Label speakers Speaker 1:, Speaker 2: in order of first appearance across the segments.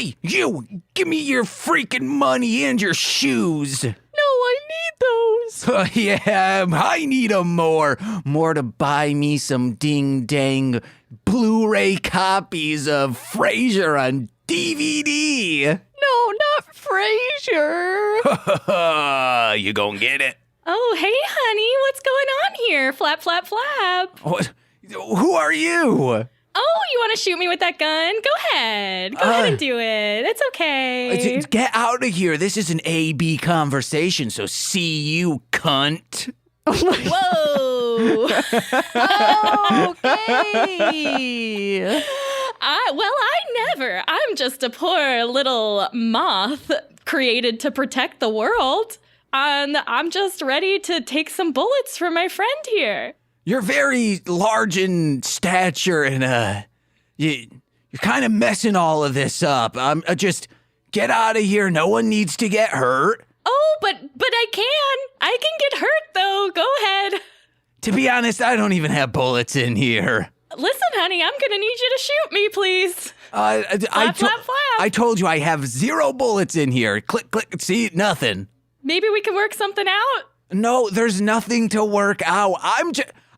Speaker 1: Hey, you! Give me your freaking money and your shoes!
Speaker 2: No, I need those.
Speaker 1: Yeah, I need 'em more. More to buy me some ding-dang Blu-ray copies of Frasier on DVD.
Speaker 2: No, not Frasier.
Speaker 1: You gonna get it?
Speaker 3: Oh, hey, honey, what's going on here? Flap, flap, flap.
Speaker 1: What? Who are you?
Speaker 3: Oh, you want to shoot me with that gun? Go ahead. Go ahead and do it. It's okay.
Speaker 1: Get out of here. This is an A-B conversation, so see you, cunt.
Speaker 3: Whoa.
Speaker 2: Okay.
Speaker 3: I never. I'm just a poor little moth created to protect the world. And I'm just ready to take some bullets for my friend here.
Speaker 1: You're very large in stature, and you're kind of messing all of this up. Just get out of here. No one needs to get hurt.
Speaker 3: Oh, but I can. I can get hurt though. Go ahead.
Speaker 1: To be honest, I don't even have bullets in here.
Speaker 3: Listen, honey, I'm gonna need you to shoot me, please.
Speaker 1: Flap,
Speaker 3: flap.
Speaker 1: I told you I have 0 bullets in here. Click, click. See, nothing.
Speaker 3: Maybe we can work something out.
Speaker 1: No, there's nothing to work out.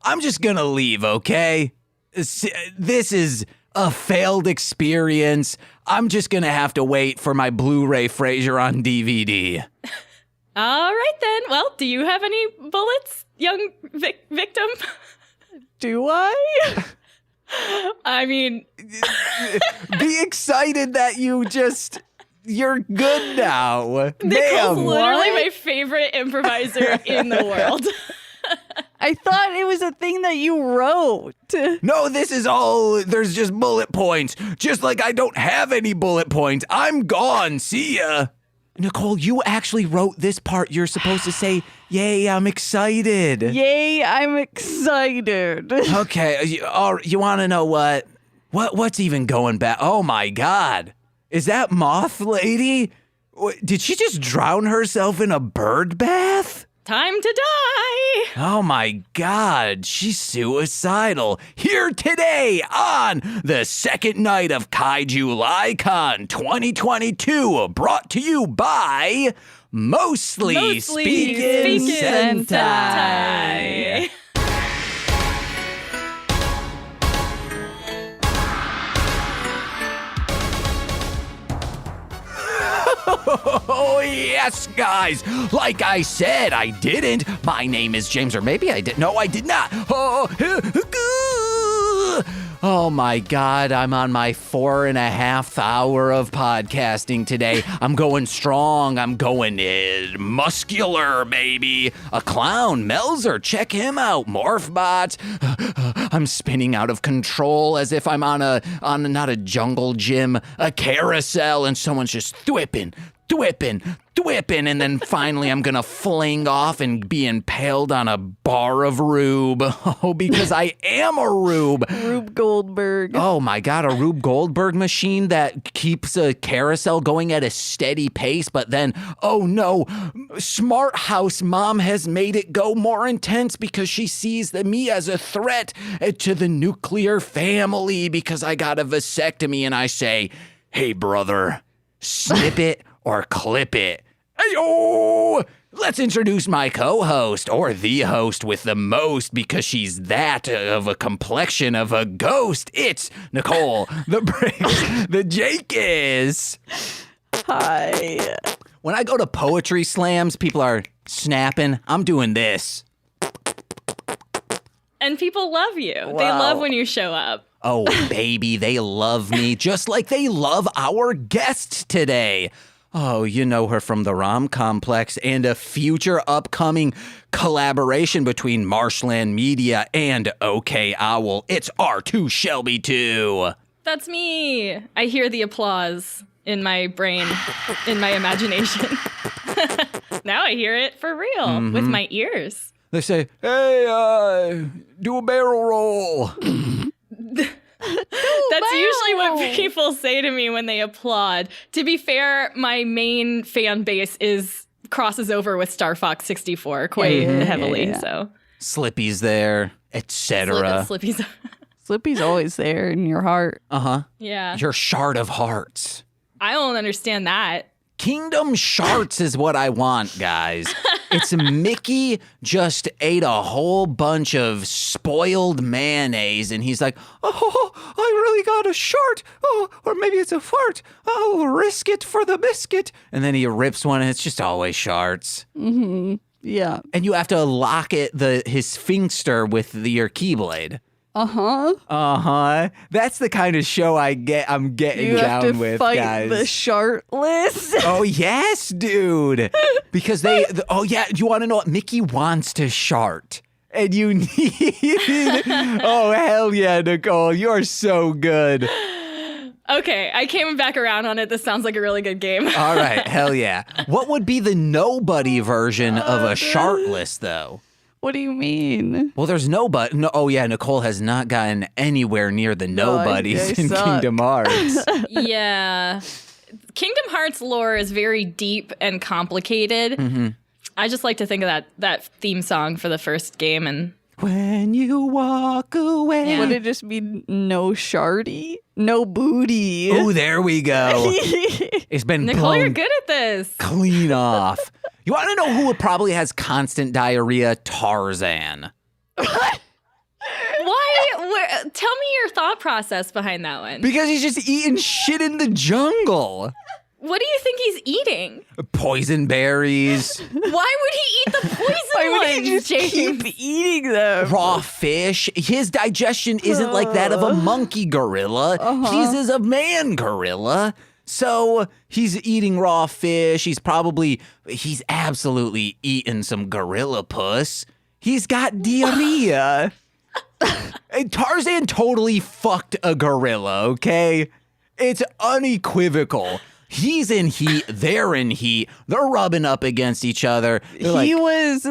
Speaker 1: I'm just gonna leave, okay? This is a failed experience. I'm just gonna have to wait for my Blu-ray Frasier on DVD.
Speaker 3: All right then. Well, do you have any bullets, young victim?
Speaker 2: Do I?
Speaker 3: I mean,
Speaker 1: Be excited that you're good now.
Speaker 3: Nicole's
Speaker 1: Ma'am.
Speaker 3: literally my favorite improviser in the world.
Speaker 2: I thought it was a thing that you wrote.
Speaker 1: No, this is all, there's just bullet points. Just like I don't have any bullet points. I'm gone. See ya. Nicole, you actually wrote this part. You're supposed to say, yay, I'm excited.
Speaker 2: Yay, I'm excited.
Speaker 1: Okay, you want to know what? What's even going back? Oh my God. Is that Moth Lady? Did she just drown herself in a bird bath?
Speaker 3: Time to die.
Speaker 1: Oh my God, she's suicidal. Here today on the second night of KaiJULY Con 2022, brought to you by Mostly Speakin Sentai. Oh, yes, guys. Like I said, I didn't. My name is James, or maybe I did. No, I did not. Oh my God, I'm on my 4.5 hour of podcasting today. I'm going strong. I'm going muscular, baby. A clown, Melzer, check him out. Morphbot. I'm spinning out of control as if I'm on not a jungle gym, a carousel, and someone's just thwipping, and then finally I'm gonna fling off and be impaled on a bar of Rube. Oh, because I am a Rube.
Speaker 2: Rube Goldberg.
Speaker 1: Oh my God, a Rube Goldberg machine that keeps a carousel going at a steady pace, but then, oh no, Smart House Mom has made it go more intense because she sees me as a threat to the nuclear family because I got a vasectomy, and I say, hey brother, snip it or clip it. Ayo! Let's introduce my co-host, or the host with the most, because she's that of a complexion of a ghost. It's Nicole, the Briggs, the Jakis.
Speaker 2: Hi.
Speaker 1: When I go to poetry slams, people are snapping. I'm doing this.
Speaker 3: And people love you.
Speaker 2: Wow.
Speaker 3: They love when you show up.
Speaker 1: Oh, baby, they love me just like they love our guest today. Oh, you know her from the Rom Complex and a future upcoming collaboration between Marshland Media and OK Owl. It's R2 Shelby 2.
Speaker 3: That's me. I hear the applause in my brain, in my imagination. Now I hear it for real with my ears.
Speaker 1: They say, hey, do a barrel roll.
Speaker 3: That's usually what people say to me when they applaud. To be fair, my main fan base crosses over with Star Fox 64 quite heavily.
Speaker 2: Yeah.
Speaker 3: So
Speaker 1: Slippy's there, etc.
Speaker 3: Slippy's.
Speaker 2: Slippy's always there in your heart.
Speaker 1: Uh-huh.
Speaker 3: Yeah.
Speaker 1: Your shard of hearts.
Speaker 3: I don't understand that.
Speaker 1: Kingdom Sharts is what I want, guys. It's Mickey just ate a whole bunch of spoiled mayonnaise, and he's like, oh, I really got a shart. Oh, or maybe it's a fart. I'll risk it for the biscuit. And then he rips one, and it's just always sharts.
Speaker 2: Mm-hmm. Yeah.
Speaker 1: And you have to lock his sphincter with your keyblade.
Speaker 2: Uh-huh.
Speaker 1: That's the kind of show I'm getting down with, guys.
Speaker 2: You have to fight the shartless.
Speaker 1: Oh, yes, dude. Because you want to know what? Mickey wants to shart. And you need Oh, hell yeah, Nicole. You're so good.
Speaker 3: Okay, I came back around on it. This sounds like a really good game.
Speaker 1: All right, hell yeah. What would be the nobody version of a shartless, though?
Speaker 2: What do you mean?
Speaker 1: Well, there's nobody. No, oh, yeah, Nicole has not gotten anywhere near the nobodies in
Speaker 2: suck.
Speaker 1: Kingdom Hearts.
Speaker 3: Yeah. Kingdom Hearts lore is very deep and complicated.
Speaker 1: Mm-hmm.
Speaker 3: I just like to think of that theme song for the first game. And
Speaker 1: when you walk away.
Speaker 2: Yeah. Would it just be no shardy? No booty.
Speaker 1: Oh, there we go. It's been
Speaker 3: Nicole, you're good at this.
Speaker 1: Clean off. You want to know who probably has constant diarrhea? Tarzan.
Speaker 3: Why? Tell me your thought process behind that one.
Speaker 1: Because he's just eating shit in the jungle.
Speaker 3: What do you think he's eating?
Speaker 1: Poison berries.
Speaker 3: Why would he eat the poison
Speaker 2: Why would
Speaker 3: ones,
Speaker 2: he just
Speaker 3: James?
Speaker 2: keep eating them?
Speaker 1: Raw fish. His digestion isn't like that of a monkey gorilla. His is a man gorilla. So he's eating raw fish. He's absolutely eating some gorilla puss. He's got diarrhea. And Tarzan totally fucked a gorilla, okay? It's unequivocal. He's in heat. They're in heat. They're rubbing up against each other.
Speaker 2: He was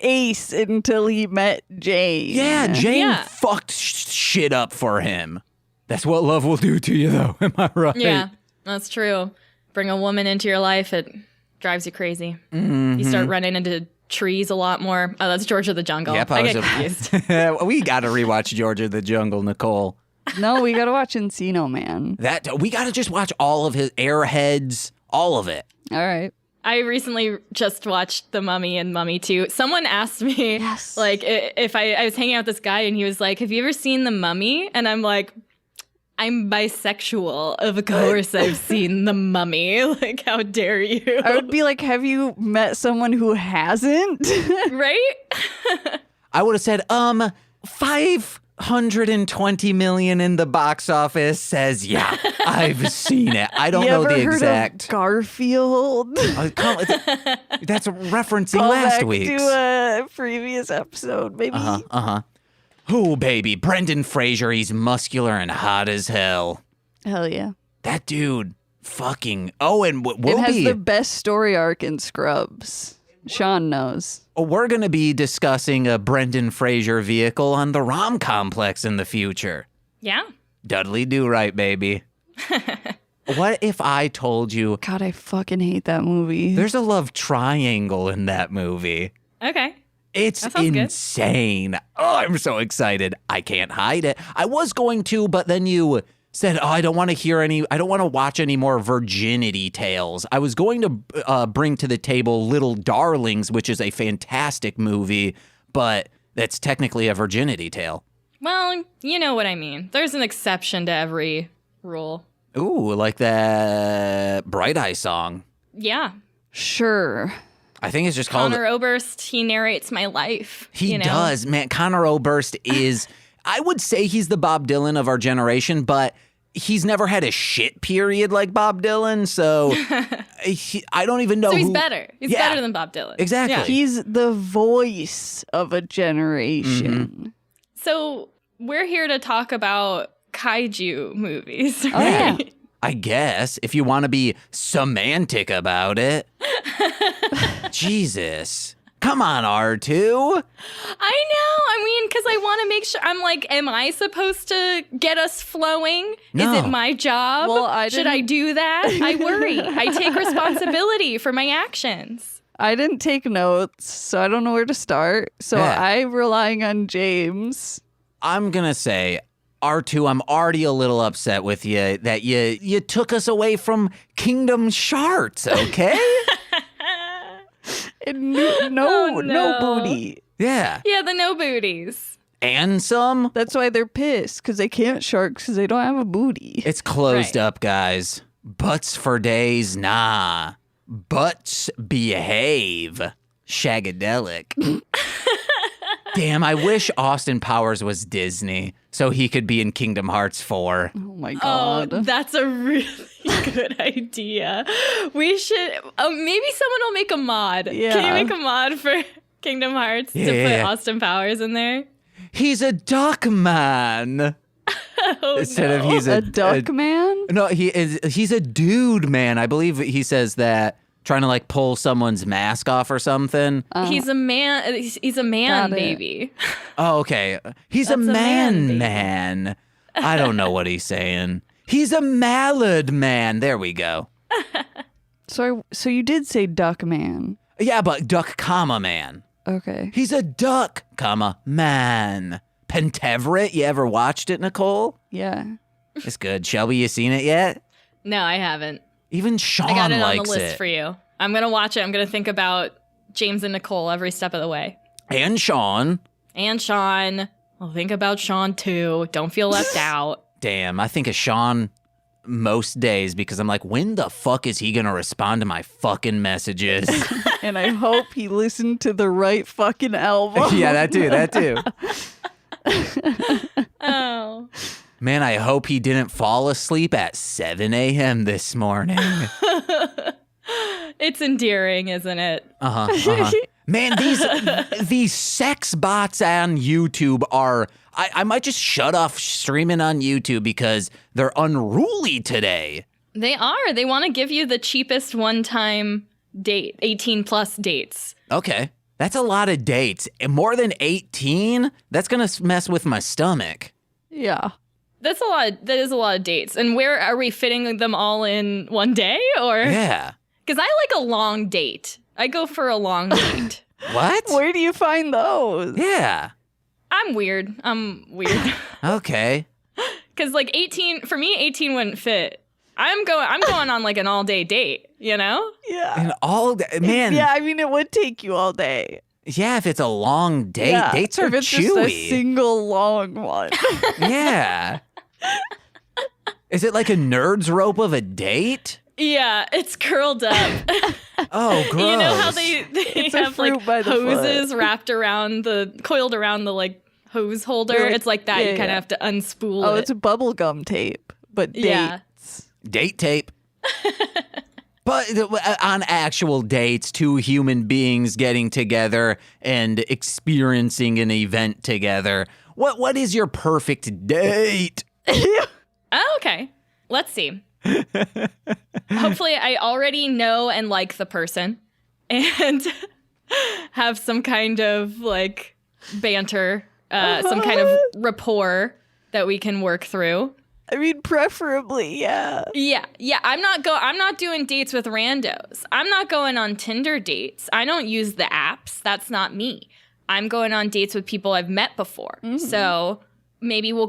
Speaker 2: ace until he met Jane.
Speaker 1: Yeah, Jane fucked shit up for him. That's what love will do to you, though. Am I right?
Speaker 3: Yeah, that's true. Bring a woman into your life, it drives you crazy.
Speaker 1: Mm-hmm.
Speaker 3: You start running into trees a lot more. Oh, that's George of the Jungle.
Speaker 1: Yep,
Speaker 3: I get confused.
Speaker 1: We got to rewatch George of the Jungle, Nicole.
Speaker 2: No, we gotta watch Encino Man.
Speaker 1: We got to just watch all of his Airheads, all of it.
Speaker 2: All right.
Speaker 3: I recently just watched The Mummy and Mummy 2. Someone asked me, like, if I was hanging out with this guy and he was like, have you ever seen The Mummy? And I'm like, I'm bisexual. Of course I've seen The Mummy. Like, how dare you?
Speaker 2: I would be like, have you met someone who hasn't?
Speaker 3: Right?
Speaker 1: I would have said, 520 million in the box office says, yeah, I've seen it. I don't know the exact.
Speaker 2: Heard of Garfield?
Speaker 1: That's referencing
Speaker 2: Call
Speaker 1: last
Speaker 2: back
Speaker 1: week's.
Speaker 2: to a previous episode, maybe.
Speaker 1: Oh, baby. Brendan Fraser, he's muscular and hot as hell.
Speaker 2: Hell yeah.
Speaker 1: That dude, fucking. Oh, and
Speaker 2: It has the best story arc in Scrubs. Sean knows.
Speaker 1: We're going to be discussing a Brendan Fraser vehicle on the Rom Complex in the future.
Speaker 3: Yeah.
Speaker 1: Dudley Do-Right, baby. What if I told you
Speaker 2: God, I fucking hate that movie.
Speaker 1: there's a love triangle in that movie?
Speaker 3: Okay.
Speaker 1: It's
Speaker 3: That sounds good.
Speaker 1: insane. Oh, I'm so excited. I can't hide it. I was going to, but then you said, I don't want to watch any more virginity tales. I was going to bring to the table Little Darlings, which is a fantastic movie, but that's technically a virginity tale.
Speaker 3: Well, you know what I mean. There's an exception to every rule.
Speaker 1: Ooh, like that Bright Eye song.
Speaker 3: Yeah.
Speaker 2: Sure.
Speaker 1: I think it's just called...
Speaker 3: Connor Oberst, he narrates my life.
Speaker 1: He does, man. Connor Oberst is... I would say he's the Bob Dylan of our generation, but he's never had a shit period like Bob Dylan, so I don't even know
Speaker 3: So he's
Speaker 1: who...
Speaker 3: better. He's better than Bob Dylan.
Speaker 1: Exactly.
Speaker 3: Yeah.
Speaker 2: He's the voice of a generation.
Speaker 1: Mm-hmm.
Speaker 3: So we're here to talk about kaiju movies, right?
Speaker 2: Oh, yeah.
Speaker 1: I guess, if you want to be semantic about it. Jesus. Come on, R2.
Speaker 3: I know. I mean, because I want to make sure. I'm like, am I supposed to get us flowing?
Speaker 1: No.
Speaker 3: Is it my job?
Speaker 2: Well,
Speaker 3: Should I do that? I worry. I take responsibility for my actions.
Speaker 2: I didn't take notes, so I don't know where to start. So
Speaker 1: Yeah.
Speaker 2: I'm relying on James.
Speaker 1: I'm going to say R2, I'm already a little upset with you that you took us away from Kingdom Sharts, okay?
Speaker 2: No booty.
Speaker 1: Yeah.
Speaker 3: Yeah, the no booties.
Speaker 1: And some.
Speaker 2: That's why they're pissed, because they can't shark because they don't have a booty.
Speaker 1: It's closed
Speaker 3: Right.
Speaker 1: up, guys. Butts for days, nah. Butts behave. Shagadelic. Damn, I wish Austin Powers was Disney so he could be in Kingdom Hearts 4.
Speaker 2: Oh my
Speaker 3: Oh,
Speaker 2: god.
Speaker 3: that's a really good idea. We should. Oh, maybe someone will make a mod.
Speaker 2: Yeah.
Speaker 3: Can you make a mod for Kingdom Hearts to
Speaker 1: Yeah.
Speaker 3: put Austin Powers in there?
Speaker 1: He's a duck man.
Speaker 3: Oh,
Speaker 1: Instead of
Speaker 3: no.
Speaker 1: he's
Speaker 2: a duck man?
Speaker 1: No, he's a dude man. I believe he says that trying to like pull someone's mask off or something.
Speaker 3: He's a man. He's a man,
Speaker 2: Got it.
Speaker 3: baby.
Speaker 1: Oh, okay. He's a
Speaker 3: That's a man, baby.
Speaker 1: man. I don't know what he's saying. He's a mallard man. There we go.
Speaker 2: So you did say duck man.
Speaker 1: Yeah, but duck comma man.
Speaker 2: Okay.
Speaker 1: He's a duck comma man. Penteveret, you ever watched it, Nicole?
Speaker 2: Yeah.
Speaker 1: It's good. Shelby, you seen it yet?
Speaker 3: No, I haven't.
Speaker 1: Even Sean
Speaker 3: I got it
Speaker 1: likes
Speaker 3: on the list
Speaker 1: it.
Speaker 3: for you. I'm gonna watch it. I'm gonna think about James and Nicole every step of the way.
Speaker 1: And Sean.
Speaker 3: And Sean. I'll think about Sean too. Don't feel left out.
Speaker 1: Damn, I think of Sean most days because I'm like, when the fuck is he gonna respond to my fucking messages?
Speaker 2: And I hope he listened to the right fucking album.
Speaker 1: Yeah, that too.
Speaker 3: Oh.
Speaker 1: Man, I hope he didn't fall asleep at 7 a.m. this morning.
Speaker 3: It's endearing, isn't it?
Speaker 1: Man, these sex bots on YouTube are... I might just shut off streaming on YouTube because they're unruly today.
Speaker 3: They are. They want to give you the cheapest one-time date, 18 plus dates.
Speaker 1: Okay, that's a lot of dates. And more than 18? That's going to mess with my stomach.
Speaker 2: Yeah.
Speaker 3: That's a lot. That is a lot of dates. And where are we fitting them all in one day? Or
Speaker 1: Yeah.
Speaker 3: because I like a long date. I go for a long date.
Speaker 1: What?
Speaker 2: Where do you find those?
Speaker 1: Yeah.
Speaker 3: I'm weird.
Speaker 1: Okay.
Speaker 3: Because like 18 for me, 18 wouldn't fit. I'm going on like an all day date. You know?
Speaker 2: Yeah.
Speaker 1: And all that, man.
Speaker 2: Yeah, I mean, it would take you all day.
Speaker 1: Yeah, if it's a long date,
Speaker 2: Yeah,
Speaker 1: dates are
Speaker 2: if it's
Speaker 1: chewy.
Speaker 2: just a single long one.
Speaker 1: Yeah. Is it like a nerd's rope of a date?
Speaker 3: Yeah, it's curled up.
Speaker 1: Oh, gross.
Speaker 3: You know how they
Speaker 2: It's a
Speaker 3: have
Speaker 2: fruit
Speaker 3: like
Speaker 2: by the
Speaker 3: hoses
Speaker 2: foot.
Speaker 3: wrapped around coiled around the like hose holder.
Speaker 2: Yeah, like-
Speaker 3: It's like that.
Speaker 2: yeah,
Speaker 3: you kind of
Speaker 2: yeah.
Speaker 3: have to unspool
Speaker 2: Oh,
Speaker 3: it.
Speaker 2: it's a bubblegum tape, but
Speaker 3: Yeah.
Speaker 2: dates.
Speaker 1: Date tape. But on actual dates, two human beings getting together and experiencing an event together. What is your perfect date?
Speaker 3: Oh, okay. Let's see. Hopefully, I already know and like the person and have some kind of like banter, some kind of rapport that we can work through.
Speaker 2: I mean, preferably, yeah.
Speaker 3: Yeah. I'm not doing dates with randos. I'm not going on Tinder dates. I don't use the apps. That's not me. I'm going on dates with people I've met before.
Speaker 2: Mm-hmm.
Speaker 3: So maybe we'll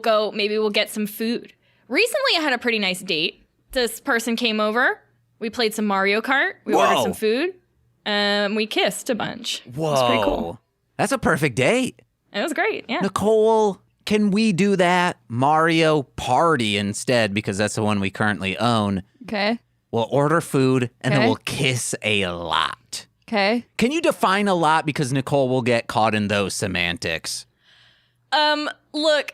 Speaker 3: get some food. Recently, I had a pretty nice date. This person came over. We played some Mario Kart. We
Speaker 1: Whoa.
Speaker 3: ordered some food. We kissed a bunch.
Speaker 1: Whoa.
Speaker 3: It was pretty cool.
Speaker 1: That's a perfect date.
Speaker 3: It was great. Yeah.
Speaker 1: Nicole, can we do that Mario Party instead? Because that's the one we currently own.
Speaker 2: Okay.
Speaker 1: We'll order food and then
Speaker 2: Okay.
Speaker 1: we'll kiss a lot.
Speaker 2: Okay.
Speaker 1: Can you define a lot? Because Nicole will get caught in those semantics.
Speaker 3: Look,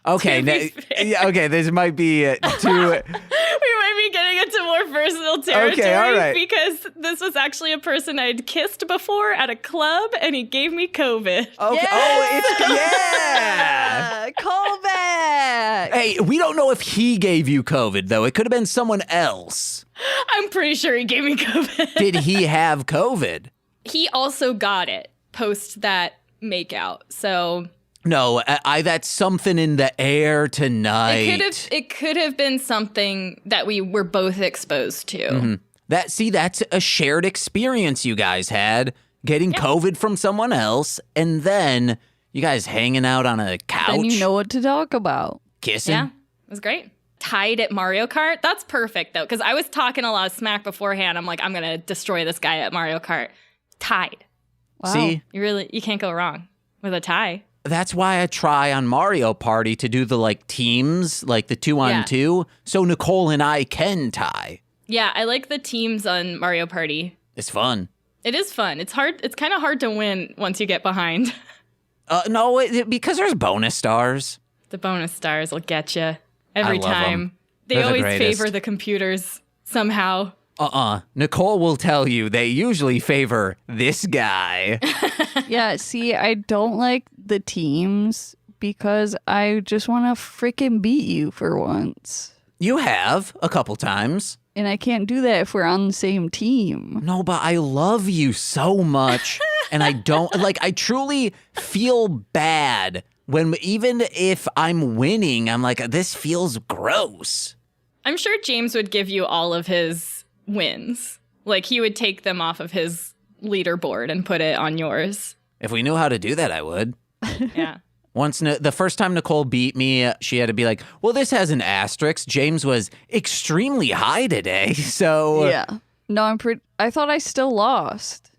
Speaker 1: Okay,
Speaker 3: To be fair.
Speaker 1: yeah, okay. This might be too.
Speaker 3: we might be getting into more personal territory
Speaker 1: all right.
Speaker 3: because this was actually a person I'd kissed before at a club and he gave me COVID.
Speaker 1: Okay. Oh, it's yeah.
Speaker 2: Call back.
Speaker 1: Hey, we don't know if he gave you COVID though. It could have been someone else.
Speaker 3: I'm pretty sure he gave me COVID.
Speaker 1: Did he have COVID?
Speaker 3: He also got it post that makeout. So
Speaker 1: No, that's something in the air tonight.
Speaker 3: it could have been something that we were both exposed to.
Speaker 1: Mm-hmm. That's a shared experience you guys had, getting COVID from someone else, and then You guys hanging out on a couch?
Speaker 2: Then you know what to talk about.
Speaker 1: Kissing?
Speaker 3: Yeah, it was great. Tied at Mario Kart. That's perfect, though, because I was talking a lot of smack beforehand. I'm like, I'm going to destroy this guy at Mario Kart. Tied.
Speaker 2: Wow.
Speaker 1: See?
Speaker 3: You can't go wrong with a tie.
Speaker 1: That's why I try on Mario Party to do the like teams, like the 2-on-2, so Nicole and I can tie.
Speaker 3: Yeah, I like the teams on Mario Party.
Speaker 1: It's fun.
Speaker 3: It is fun. It's hard. It's kind of hard to win once you get behind.
Speaker 1: No, because there's bonus stars.
Speaker 3: The bonus stars will get you every
Speaker 1: I love
Speaker 3: time.
Speaker 1: 'em.
Speaker 3: They
Speaker 1: They're the
Speaker 3: always
Speaker 1: greatest.
Speaker 3: favor the computers somehow.
Speaker 1: Nicole will tell you they usually favor this guy.
Speaker 2: Yeah, see, I don't like the teams because I just want to freaking beat you for once.
Speaker 1: You have a couple times.
Speaker 2: And I can't do that if we're on the same team.
Speaker 1: No, but I love you so much. And I don't, like, I truly feel bad when, even if I'm winning, I'm like, this feels gross.
Speaker 3: I'm sure James would give you all of his wins. Like, he would take them off of his leaderboard and put it on yours.
Speaker 1: If we knew how to do that, I would.
Speaker 3: Yeah.
Speaker 1: The first time Nicole beat me, she had to be like, well, this has an asterisk. James was extremely high today, so...
Speaker 2: Yeah. No, I thought I still lost.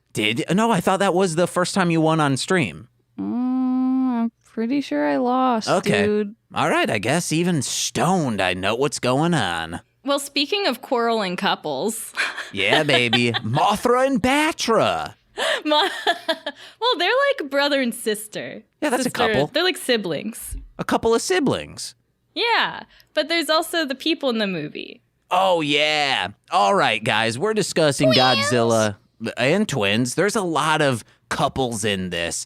Speaker 1: No, I thought that was the first time you won on stream.
Speaker 2: I'm pretty sure I lost,
Speaker 1: Okay.
Speaker 2: dude.
Speaker 1: All right, I guess even stoned, I know what's going on.
Speaker 3: Well, speaking of quarreling couples...
Speaker 1: Yeah, baby. Mothra and Batra.
Speaker 3: well, they're like brother and sister.
Speaker 1: Yeah, that's a couple.
Speaker 3: They're like siblings.
Speaker 1: A couple of siblings.
Speaker 3: Yeah, but there's also the people in the movie.
Speaker 1: Oh, yeah. All right, guys, we're discussing Godzilla and twins. There's a lot of couples in this.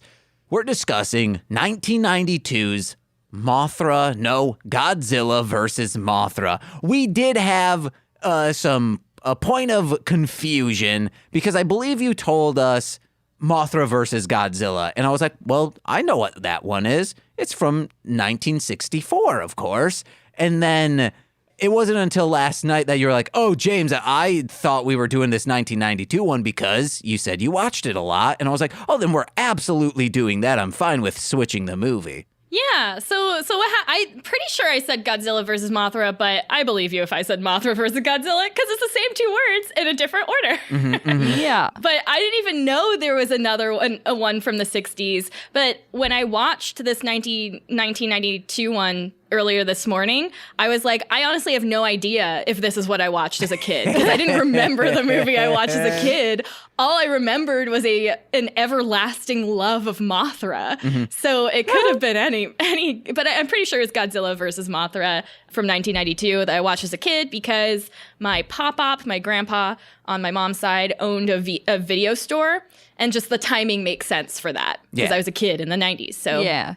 Speaker 1: We're discussing 1992's Godzilla versus Mothra. We did have a point of confusion because I believe you told us Mothra versus Godzilla. And I was like, well, I know what that one is. It's from 1964, of course. And then it wasn't until last night that you were like, oh, James, I thought we were doing this 1992 one because you said you watched it a lot. And I was like, oh, then we're absolutely doing that. I'm fine with switching the movie.
Speaker 3: Yeah, so I'm pretty sure I said Godzilla versus Mothra, but I believe you if I said Mothra versus Godzilla because it's the same two words in a different order.
Speaker 2: Yeah.
Speaker 3: But I didn't even know there was another one, a one from the 60s. But when I watched this 1992 one earlier this morning, I was like, I honestly have no idea if this is what I watched as a kid because I didn't remember the movie I watched as a kid. All I remembered was an everlasting love of Mothra. So it could have been any, but I'm pretty sure it's Godzilla versus Mothra from 1992 that I watched as a kid because my pop-op, my grandpa on my mom's side, owned a video store, and just the timing makes sense for that because I was a kid in the 90s. So
Speaker 2: Yeah.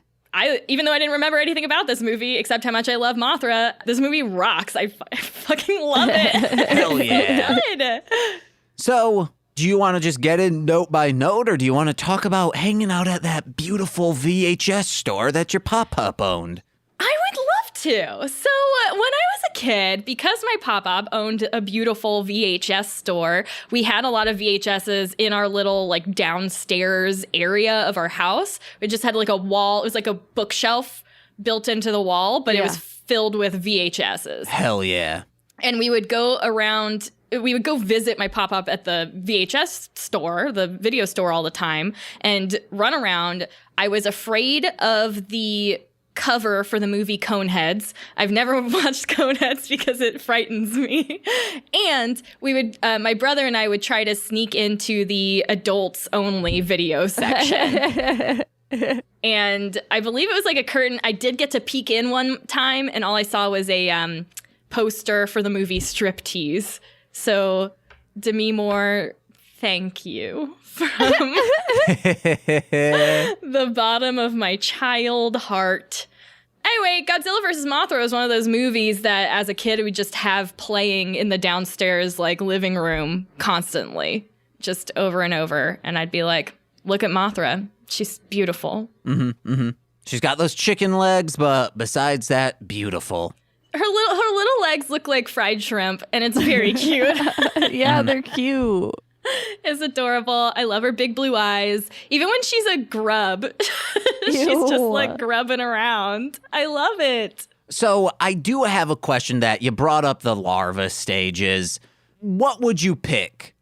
Speaker 3: even though I didn't remember anything about this movie except how much I love Mothra, this movie rocks. I fucking love it.
Speaker 1: Hell yeah.
Speaker 3: Good.
Speaker 1: So, do you want to just get in note by note, or do you want to talk about hanging out at that beautiful VHS store that your pop-up owned?
Speaker 3: I would love to. So when I was a kid, because my pop-up owned a beautiful VHS store, we had a lot of VHSs in our little like downstairs area of our house. We just had like a wall. It was like a bookshelf built into the wall, but it was filled with VHSs.
Speaker 1: Hell yeah.
Speaker 3: And we would go around, we would go visit my pop-up at the VHS store, the video store all the time, and run around. I was afraid of the cover for the movie Coneheads. I've never watched Coneheads because it frightens me. And we would, my brother and I would try to sneak into the adults only video section. And I believe it was like a curtain. I did get to peek in one time, and all I saw was a poster for the movie Striptease. So, Demi Moore, thank you from the bottom of my child heart. Anyway, Godzilla vs. Mothra was one of those movies that as a kid we just have playing in the downstairs like living room constantly, just over and over. And I'd be like, look at Mothra. She's beautiful.
Speaker 1: She's got those chicken legs, but besides that, beautiful.
Speaker 3: Her little legs look like fried shrimp, and it's very cute.
Speaker 2: Yeah, they're cute.
Speaker 3: is adorable. I love her big blue eyes. Even when she's a grub, she's just
Speaker 2: Ew.
Speaker 3: like grubbing around. I love it.
Speaker 1: So I do have a question that you brought up the larva stages. What would you pick?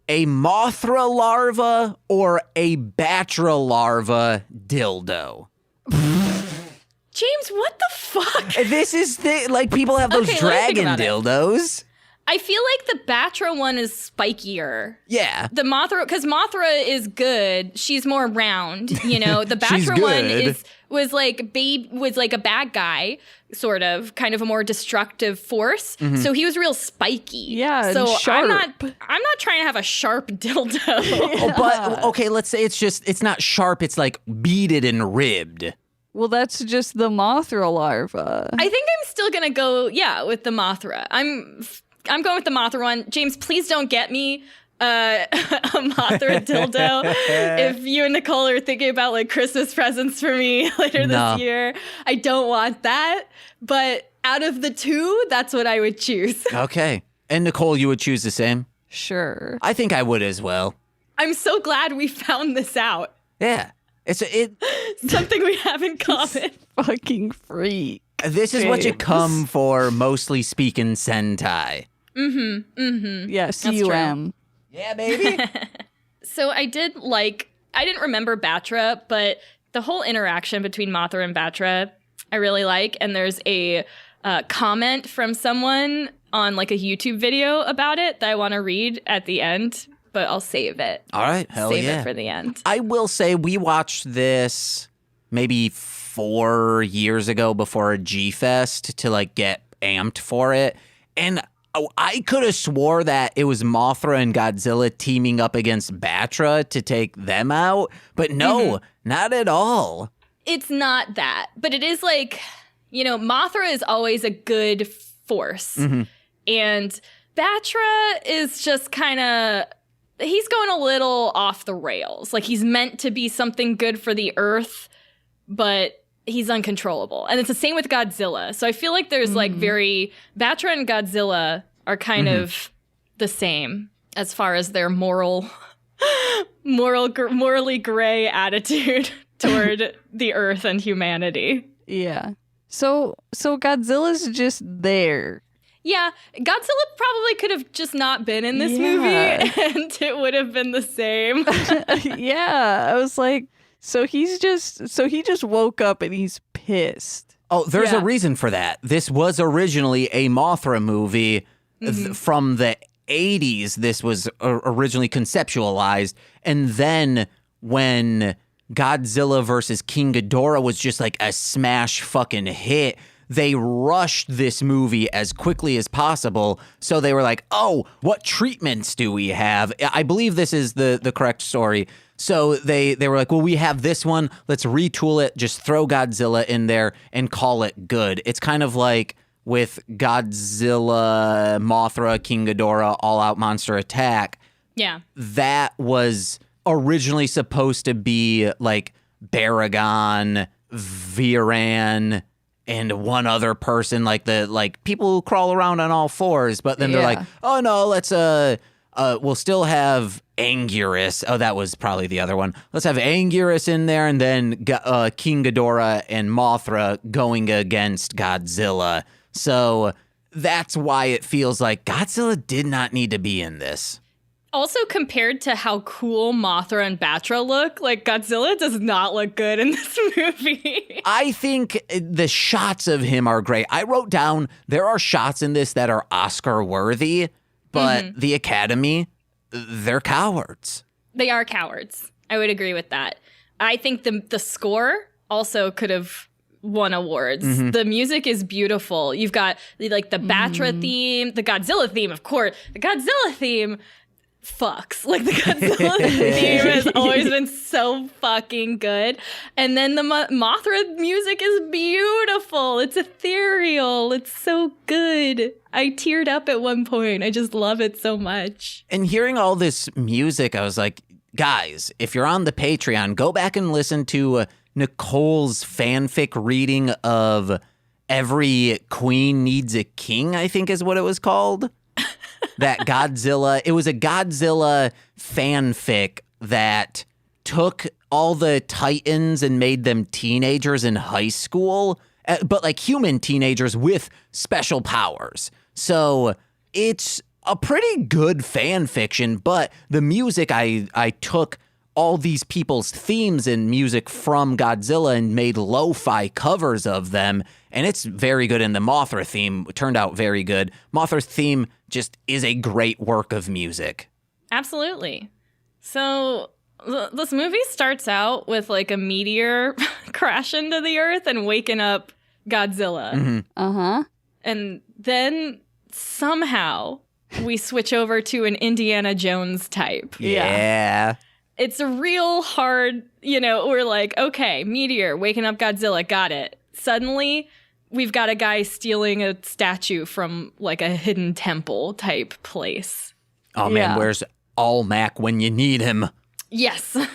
Speaker 1: A Mothra larva or a Batra larva dildo?
Speaker 3: James, what the fuck?
Speaker 1: This is like people have those
Speaker 3: Okay, let me think
Speaker 1: dragon
Speaker 3: about it.
Speaker 1: dildos.
Speaker 3: I feel like the Batra one is spikier.
Speaker 1: Yeah.
Speaker 3: The Mothra, because Mothra is good. She's more round, you know. The
Speaker 1: She's
Speaker 3: Batra one
Speaker 1: good.
Speaker 3: was like a bad guy, sort of, kind of a more destructive force.
Speaker 1: Mm-hmm.
Speaker 3: So he was real spiky.
Speaker 2: Yeah, and
Speaker 3: So
Speaker 2: sharp.
Speaker 3: I'm not trying to have a sharp dildo.
Speaker 1: Oh, but okay, let's say it's not sharp, it's like beaded and ribbed.
Speaker 2: Well, that's just the Mothra larva.
Speaker 3: I think I'm still gonna go, with the Mothra. I'm going with the Mothra one. James, please don't get me a Mothra dildo. If you and Nicole are thinking about like Christmas presents for me later
Speaker 1: No.
Speaker 3: this year, I don't want that. But out of the two, that's what I would choose.
Speaker 1: Okay. And Nicole, you would choose the same?
Speaker 2: Sure.
Speaker 1: I think I would as well.
Speaker 3: I'm so glad we found this out.
Speaker 1: Yeah.
Speaker 3: Something we have in common.
Speaker 2: Fucking freak.
Speaker 1: This is what you
Speaker 2: James.
Speaker 1: come for, mostly speaking Sentai.
Speaker 2: Yeah, CUM.
Speaker 1: Yeah, baby.
Speaker 3: So I didn't remember Batra, but the whole interaction between Mothra and Batra, I really like. And there's a comment from someone on like a YouTube video about it that I want to read at the end, but I'll save it.
Speaker 1: All right. Hell
Speaker 3: Save
Speaker 1: yeah.
Speaker 3: it for the end.
Speaker 1: I will say we watched this maybe 4 years ago before a G-Fest to like get amped for it. And I could have swore that it was Mothra and Godzilla teaming up against Batra to take them out. But no, not at all.
Speaker 3: It's not that, but it is like, you know, Mothra is always a good force. And Batra is just kind of, he's going a little off the rails. Like he's meant to be something good for the earth, but he's uncontrollable. And it's the same with Godzilla. So I feel like there's like Batra and Godzilla are kind of the same as far as their morally gray attitude toward the earth and humanity.
Speaker 2: Yeah. So Godzilla's just there.
Speaker 3: Yeah, Godzilla probably could have just not been in this movie and it would have been the same.
Speaker 2: Yeah. I was like, so he just woke up and he's pissed.
Speaker 1: Oh, there's a
Speaker 3: Yeah.
Speaker 1: reason for that. This was originally a Mothra movie from the 80s. This was originally conceptualized. And then when Godzilla versus King Ghidorah was just like a smash fucking hit, they rushed this movie as quickly as possible. So they were like, oh, what treatments do we have? I believe this is the correct story. So they were like, well, we have this one. Let's retool it. Just throw Godzilla in there and call it good. It's kind of like with Godzilla, Mothra, King Ghidorah, All Out Monster Attack.
Speaker 3: Yeah.
Speaker 1: That was originally supposed to be like Baragon, Viran, and one other person, like people who crawl around on all fours. But then they're like, oh no, let's we'll still have Anguirus. Oh, that was probably the other one. Let's have Anguirus in there, and then King Ghidorah and Mothra going against Godzilla. So that's why it feels like Godzilla did not need to be in this.
Speaker 3: Also, compared to how cool Mothra and Batra look, like Godzilla does not look good in this movie.
Speaker 1: I think the shots of him are great. I wrote down there are shots in this that are Oscar worthy, but the Academy, they're cowards.
Speaker 3: They are cowards. I would agree with that. I think the score also could have won awards. The music is beautiful. You've got like the Batra theme, the Godzilla theme, of course. The Godzilla theme fucks. Like the Godzilla theme has always been so fucking good. And then the Mothra music is beautiful. It's ethereal. It's so good. I teared up at one point. I just love it so much.
Speaker 1: And hearing all this music, I was like, guys, if you're on the Patreon, go back and listen to Nicole's fanfic reading of Every Queen Needs a King, I think is what it was called. that Godzilla, it was a Godzilla fanfic that took all the Titans and made them teenagers in high school, but like human teenagers with special powers. So it's a pretty good fan fiction, but the music, I took all these people's themes and music from Godzilla and made lo-fi covers of them, and it's very good. And the Mothra theme turned out very good. Mothra's theme just is a great work of music.
Speaker 3: Absolutely. So this movie starts out with like a meteor crash into the earth and waking up Godzilla.
Speaker 1: Mm-hmm.
Speaker 2: Uh-huh.
Speaker 3: And then somehow we switch over to an Indiana Jones type.
Speaker 1: Yeah.
Speaker 3: It's a real hard, we're like, okay, meteor, waking up Godzilla, got it. Suddenly, we've got a guy stealing a statue from like a hidden temple type place.
Speaker 1: Oh, man, where's All-Mac when you need him?
Speaker 3: Yes. We've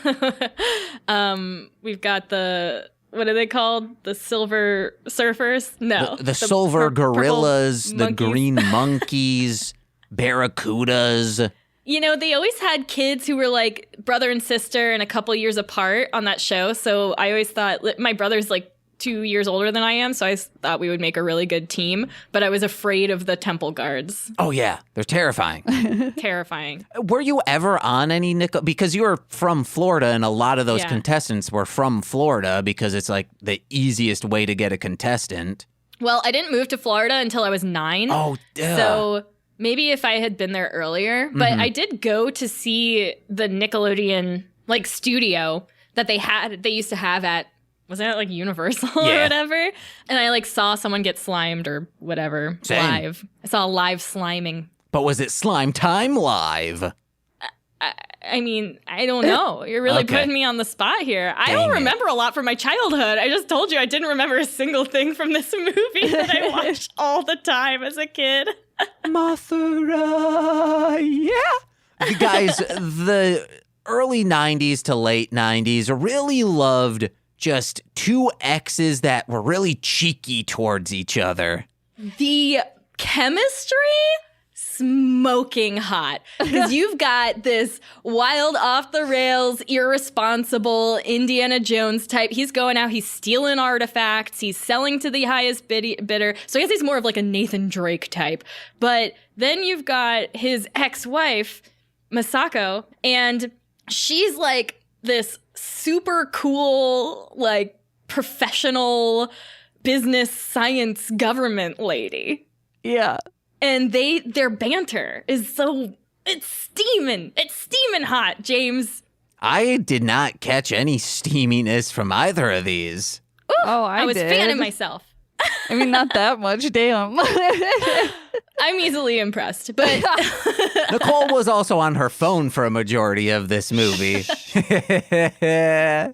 Speaker 3: got what are they called? The silver surfers? No.
Speaker 1: The silver gorillas, the
Speaker 3: monkeys.
Speaker 1: green monkeys, barracudas.
Speaker 3: They always had kids who were like brother and sister and a couple years apart on that show. So I always thought my brother's like 2 years older than I am. So I thought we would make a really good team. But I was afraid of the temple guards.
Speaker 1: Oh, yeah. They're terrifying.
Speaker 3: Terrifying.
Speaker 1: Were you ever on any because you were from Florida and a lot of those contestants were from Florida because it's like the easiest way to get a contestant.
Speaker 3: Well, I didn't move to Florida until I was 9.
Speaker 1: Oh, duh.
Speaker 3: So maybe if I had been there earlier, but I did go to see the Nickelodeon like studio that they used to have at, wasn't it like Universal or whatever? And I like saw someone get slimed or whatever.
Speaker 1: Same.
Speaker 3: Live. I saw live sliming.
Speaker 1: But was it Slime Time Live?
Speaker 3: I mean, I don't know. You're really
Speaker 1: Okay.
Speaker 3: putting me on the spot here. I
Speaker 1: Dang
Speaker 3: don't
Speaker 1: it.
Speaker 3: remember a lot from my childhood. I just told you I didn't remember a single thing from this movie that I watched all the time as a kid.
Speaker 1: Mothra, yeah. You guys, the early 90s to late 90s really loved just two exes that were really cheeky towards each other.
Speaker 3: The chemistry, smoking hot. Because you've got this wild, off the rails, irresponsible Indiana Jones type. He's going out, he's stealing artifacts, he's selling to the highest bidder. So I guess he's more of like a Nathan Drake type. But then you've got his ex-wife, Masako, and she's like this super cool, like professional business science government lady.
Speaker 2: Yeah.
Speaker 3: And their banter is it's steaming hot, James.
Speaker 1: I did not catch any steaminess from either of these.
Speaker 3: Ooh,
Speaker 2: Oh,
Speaker 3: I was
Speaker 2: did.
Speaker 3: fanning myself.
Speaker 2: I mean, not that much. Damn.
Speaker 3: I'm easily impressed, but
Speaker 1: Nicole was also on her phone for a majority of this movie.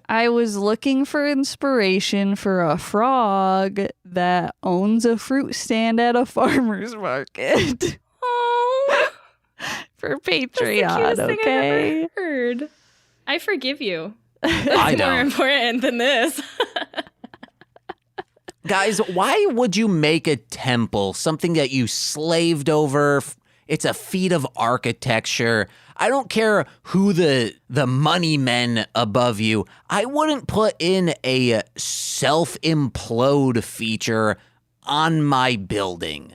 Speaker 2: I was looking for inspiration for a frog that owns a fruit stand at a farmer's market
Speaker 3: oh,
Speaker 2: for
Speaker 3: that's the
Speaker 2: Patreon,
Speaker 3: cutest thing I've
Speaker 2: okay?
Speaker 3: ever heard. I forgive you.
Speaker 1: I
Speaker 3: That's more
Speaker 1: don't.
Speaker 3: important than this.
Speaker 1: Guys, why would you make a temple something that you slaved over? It's a feat of architecture. I don't care who the money men above you. I wouldn't put in a self-implode feature on my building.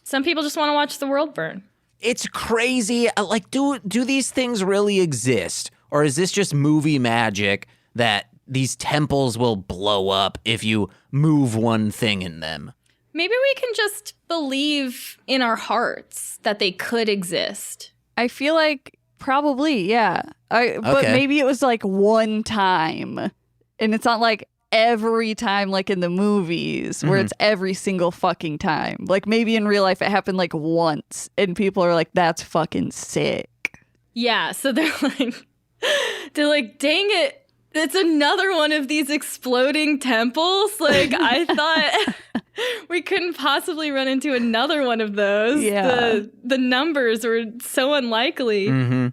Speaker 3: Some people just want to watch the world burn.
Speaker 1: It's crazy. Like, do these things really exist? Or is this just movie magic that these temples will blow up if you move one thing in them?
Speaker 3: Maybe we can just believe in our hearts that they could exist.
Speaker 2: I feel like probably, yeah. But
Speaker 1: Okay.
Speaker 2: maybe it was like one time. And it's not like every time like in the movies where it's every single fucking time. Like maybe in real life it happened like once and people are like, that's fucking sick.
Speaker 3: Yeah, so they're like, dang it. It's another one of these exploding temples. Like, I thought we couldn't possibly run into another one of those.
Speaker 2: Yeah.
Speaker 3: The numbers were so unlikely.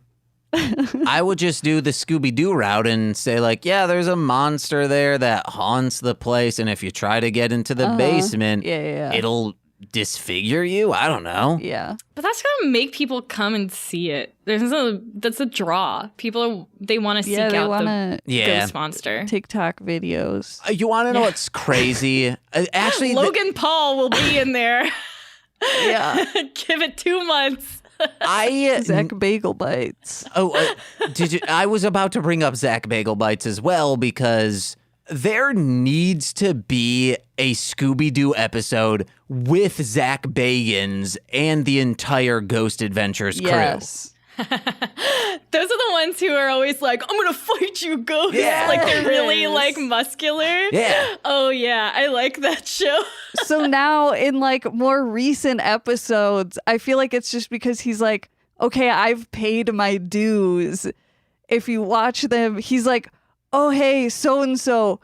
Speaker 1: I would just do the Scooby-Doo route and say, like, yeah, there's a monster there that haunts the place, and if you try to get into the basement,
Speaker 2: Yeah.
Speaker 1: it'll disfigure you. I don't know.
Speaker 2: Yeah.
Speaker 3: But that's gonna make people come and see it. That's a draw. They want to seek
Speaker 2: they
Speaker 3: out
Speaker 2: wanna
Speaker 3: the ghost monster.
Speaker 2: TikTok videos.
Speaker 1: You want to know what's crazy? Actually,
Speaker 3: Logan Paul will be in there.
Speaker 2: Yeah.
Speaker 3: Give it 2 months.
Speaker 2: Zak Bagel Bites.
Speaker 1: Did you? I was about to bring up Zak Bagel Bites as well because there needs to be a Scooby-Doo episode with Zak Bagans and the entire Ghost Adventures crew.
Speaker 2: Yes.
Speaker 3: Those are the ones who are always like, I'm gonna fight you, ghost.
Speaker 1: Yeah.
Speaker 3: Like they're really like muscular.
Speaker 1: Yeah.
Speaker 3: Oh yeah, I like that show.
Speaker 2: So now in like more recent episodes, I feel like it's just because he's like, okay, I've paid my dues. If you watch them, he's like, oh, hey, so-and-so,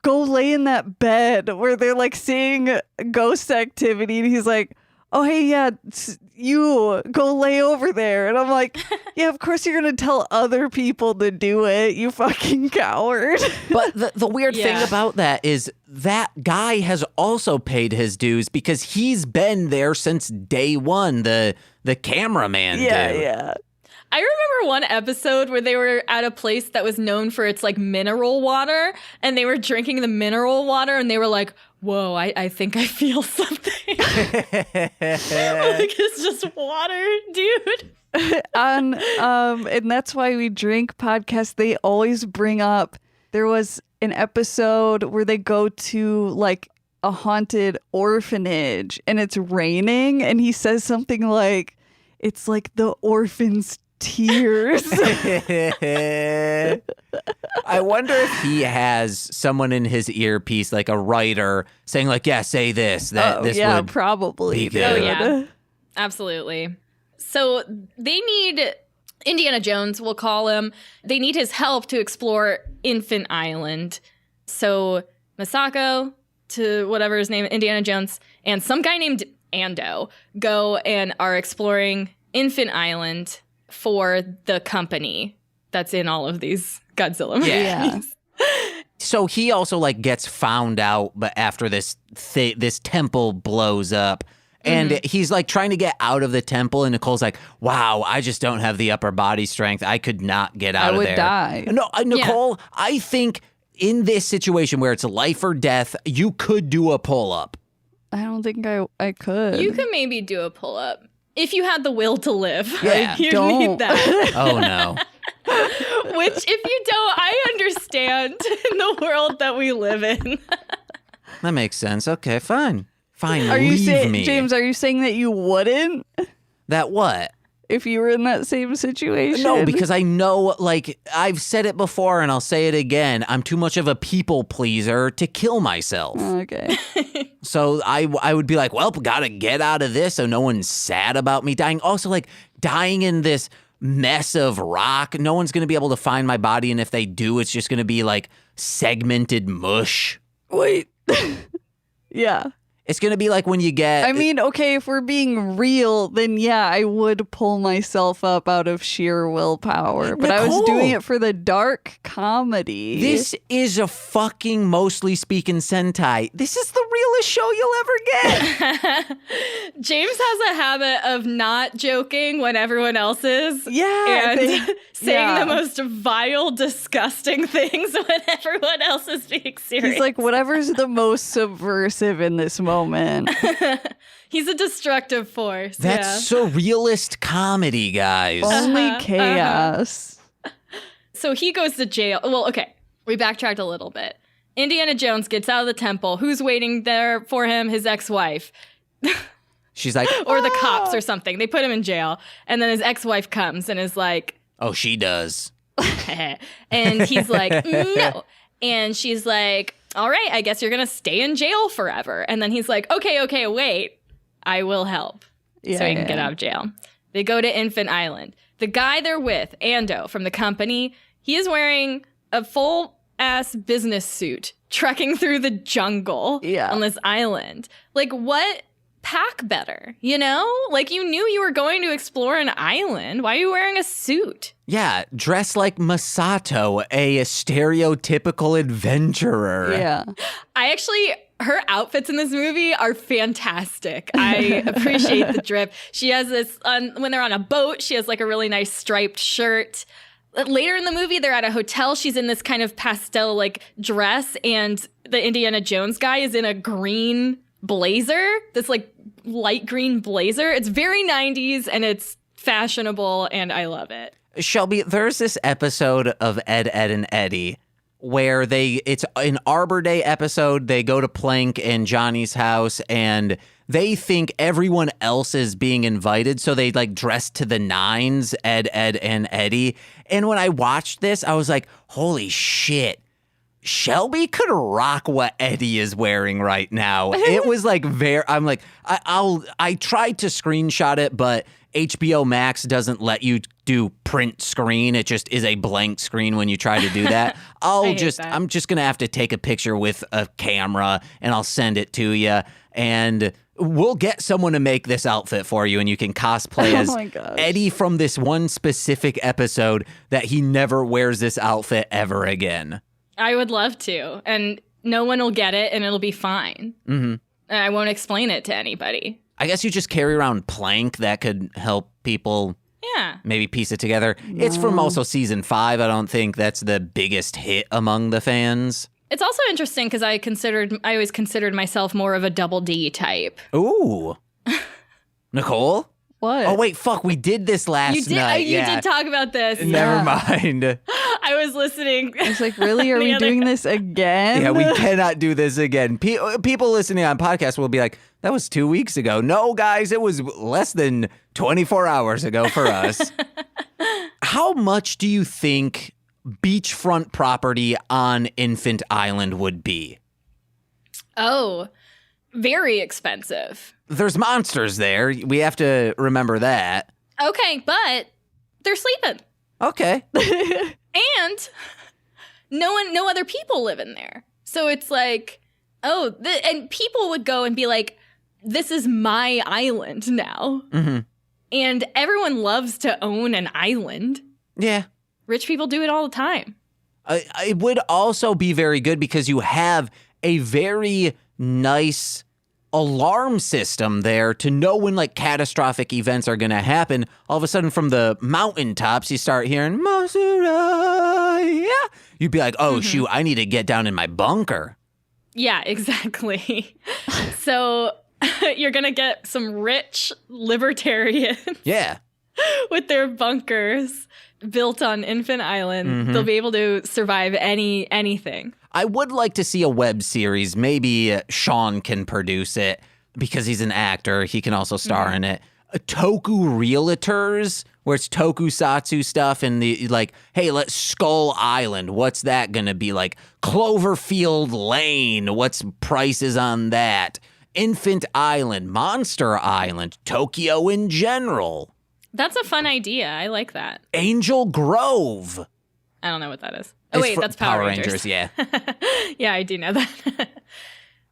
Speaker 2: go lay in that bed where they're like seeing ghost activity. And he's like, oh, hey, yeah, you go lay over there. And I'm like, yeah, of course you're going to tell other people to do it, you fucking coward.
Speaker 1: But the weird thing
Speaker 3: Yeah.
Speaker 1: about that is that guy has also paid his dues because he's been there since day one, the cameraman dude.
Speaker 2: Yeah.
Speaker 3: I remember one episode where they were at a place that was known for its like mineral water, and they were drinking the mineral water, and they were like, whoa, I think I feel something. Like it's just water, dude.
Speaker 2: And that's why we drink podcast. They always bring up, there was an episode where they go to like a haunted orphanage and it's raining, and he says something like, it's like the orphan's tears.
Speaker 1: I wonder if he has someone in his earpiece, like a writer, saying like, yeah, say this. This
Speaker 2: yeah,
Speaker 1: would
Speaker 2: probably.
Speaker 1: be good.
Speaker 3: Oh, yeah. Absolutely. So they need Indiana Jones, we'll call him. They need his help to explore Infant Island. So Masako, to whatever his name, Indiana Jones, and some guy named Ando go and are exploring Infant Island for the company that's in all of these Godzilla movies.
Speaker 2: Yeah.
Speaker 1: So he also like gets found out, but after this temple blows up. And he's like trying to get out of the temple, and Nicole's like, wow, I just don't have the upper body strength. I could not get out
Speaker 2: I
Speaker 1: of
Speaker 2: would
Speaker 1: there.
Speaker 2: die.
Speaker 1: No, Nicole, I think in this situation where it's life or death, you could do a pull-up.
Speaker 2: I don't think I could.
Speaker 3: You could maybe do a pull-up if you had the will to live.
Speaker 1: Yeah,
Speaker 3: you
Speaker 2: don't.
Speaker 3: need that.
Speaker 1: Oh, no.
Speaker 3: Which, if you don't, I understand in the world that we live in.
Speaker 1: That makes sense. Okay, fine. Fine,
Speaker 2: Are you
Speaker 1: leave
Speaker 2: saying,
Speaker 1: me.
Speaker 2: James, are you saying that you wouldn't
Speaker 1: That what?
Speaker 2: if you were in that same situation?
Speaker 1: No, because I know, like, I've said it before and I'll say it again. I'm too much of a people pleaser to kill myself.
Speaker 2: Okay.
Speaker 1: So I would be like, well, gotta get out of this so no one's sad about me dying. Also, like, dying in this mess of rock, no one's gonna be able to find my body, and if they do, it's just gonna be like segmented mush.
Speaker 2: Wait. Yeah.
Speaker 1: It's gonna be like when you get
Speaker 2: I mean, okay, if we're being real, then yeah, I would pull myself up out of sheer willpower. But I was
Speaker 1: Nicole!
Speaker 2: doing it for the dark comedy.
Speaker 1: this is a fucking mostly speaking Sentai. This is the realest show you'll ever get.
Speaker 3: James has a habit of not joking when everyone else is.
Speaker 2: Yeah,
Speaker 3: And saying
Speaker 2: yeah.
Speaker 3: the most vile, disgusting things when everyone else is being serious.
Speaker 2: He's like, whatever's the most subversive in this moment.
Speaker 3: He's a destructive force.
Speaker 1: That's surrealist comedy, guys.
Speaker 2: Only chaos.
Speaker 3: So he goes to jail. Well, okay, we backtracked a little bit. Indiana Jones gets out of the temple. Who's waiting there for him? His ex-wife.
Speaker 1: She's like,
Speaker 3: Or the cops or something. They put him in jail. And then his ex-wife comes and is like,
Speaker 1: oh, she does.
Speaker 3: and he's like, no. And she's like, all right, I guess you're going to stay in jail forever. And then he's like, okay, wait. I will help.
Speaker 2: Yeah,
Speaker 3: So he can get out of jail. They go to Infant Island. The guy they're with, Ando from the company, he is wearing a full-ass business suit trekking through the jungle on this island. Like, what? Pack better, you know? Like, you knew you were going to explore an island. Why are you wearing a suit?
Speaker 1: Yeah, dress like Masato, a stereotypical adventurer.
Speaker 2: Yeah.
Speaker 3: I actually Her outfits in this movie are fantastic. I appreciate the drip. She has this, when they're on a boat, she has like a really nice striped shirt. Later in the movie, they're at a hotel. She's in this kind of pastel like dress, and the Indiana Jones guy is in a green blazer, this like light green blazer. It's very 90s and it's fashionable, and I love it.
Speaker 1: Shelby, there's this episode of Ed, Edd and Eddy where it's an Arbor Day episode. They go to Plank and Johnny's house, and they think everyone else is being invited, so they like dress to the nines, Ed, and Eddy. And when I watched this, I was like, holy shit, Shelby could rock what Eddy is wearing right now. It was like I'm like, I tried to screenshot it, but HBO Max doesn't let you do print screen. It just is a blank screen when you try to do that. I'm just going to have to take a picture with a camera and I'll send it to you. And we'll get someone to make this outfit for you, and you can cosplay as Eddy from this one specific episode that he never wears this outfit ever again.
Speaker 3: I would love to, and no one will get it, and it'll be fine. Mm-hmm. And I won't explain it to anybody.
Speaker 1: I guess you just carry around Plank. That could help people maybe piece it together. No. It's from also season 5. I don't think that's the biggest hit among the fans.
Speaker 3: It's also interesting because I always considered myself more of a Double D type.
Speaker 1: Ooh. Nicole?
Speaker 2: What?
Speaker 1: Oh, wait, fuck. We did this last night.
Speaker 3: You did talk about this.
Speaker 1: Never mind.
Speaker 3: I was listening.
Speaker 2: I was like, really? Are we doing this again?
Speaker 1: Yeah, we cannot do this again. People listening on podcasts will be like, that was 2 weeks ago. No, guys, it was less than 24 hours ago for us. How much do you think beachfront property on Infant Island would be?
Speaker 3: Oh, very expensive.
Speaker 1: There's monsters there. We have to remember that.
Speaker 3: Okay, but they're sleeping.
Speaker 1: Okay.
Speaker 3: And no other people live in there. So it's like, and people would go and be like, this is my island now. Mm-hmm. And everyone loves to own an island.
Speaker 1: Yeah.
Speaker 3: Rich people do it all the time.
Speaker 1: It would also be very good because you have a very nice alarm system there to know when like catastrophic events are going to happen. All of a sudden from the mountaintops, you start hearing, Mothra, yeah. You'd be like, oh, shoot, I need to get down in my bunker.
Speaker 3: Yeah, exactly. So you're going to get some rich libertarians.
Speaker 1: Yeah.
Speaker 3: With their bunkers built on Infant Island. Mm-hmm. They'll be able to survive anything.
Speaker 1: I would like to see a web series. Maybe Sean can produce it because he's an actor. He can also star in it. Toku Realtors, where it's tokusatsu stuff and the like, hey, let's Skull Island. What's that going to be like? Cloverfield Lane. What's prices on that? Infant Island, Monster Island, Tokyo in general.
Speaker 3: That's a fun idea. I like that.
Speaker 1: Angel Grove.
Speaker 3: I don't know what that is. Oh, wait, that's Power Rangers.
Speaker 1: Yeah.
Speaker 3: Yeah, I do know that.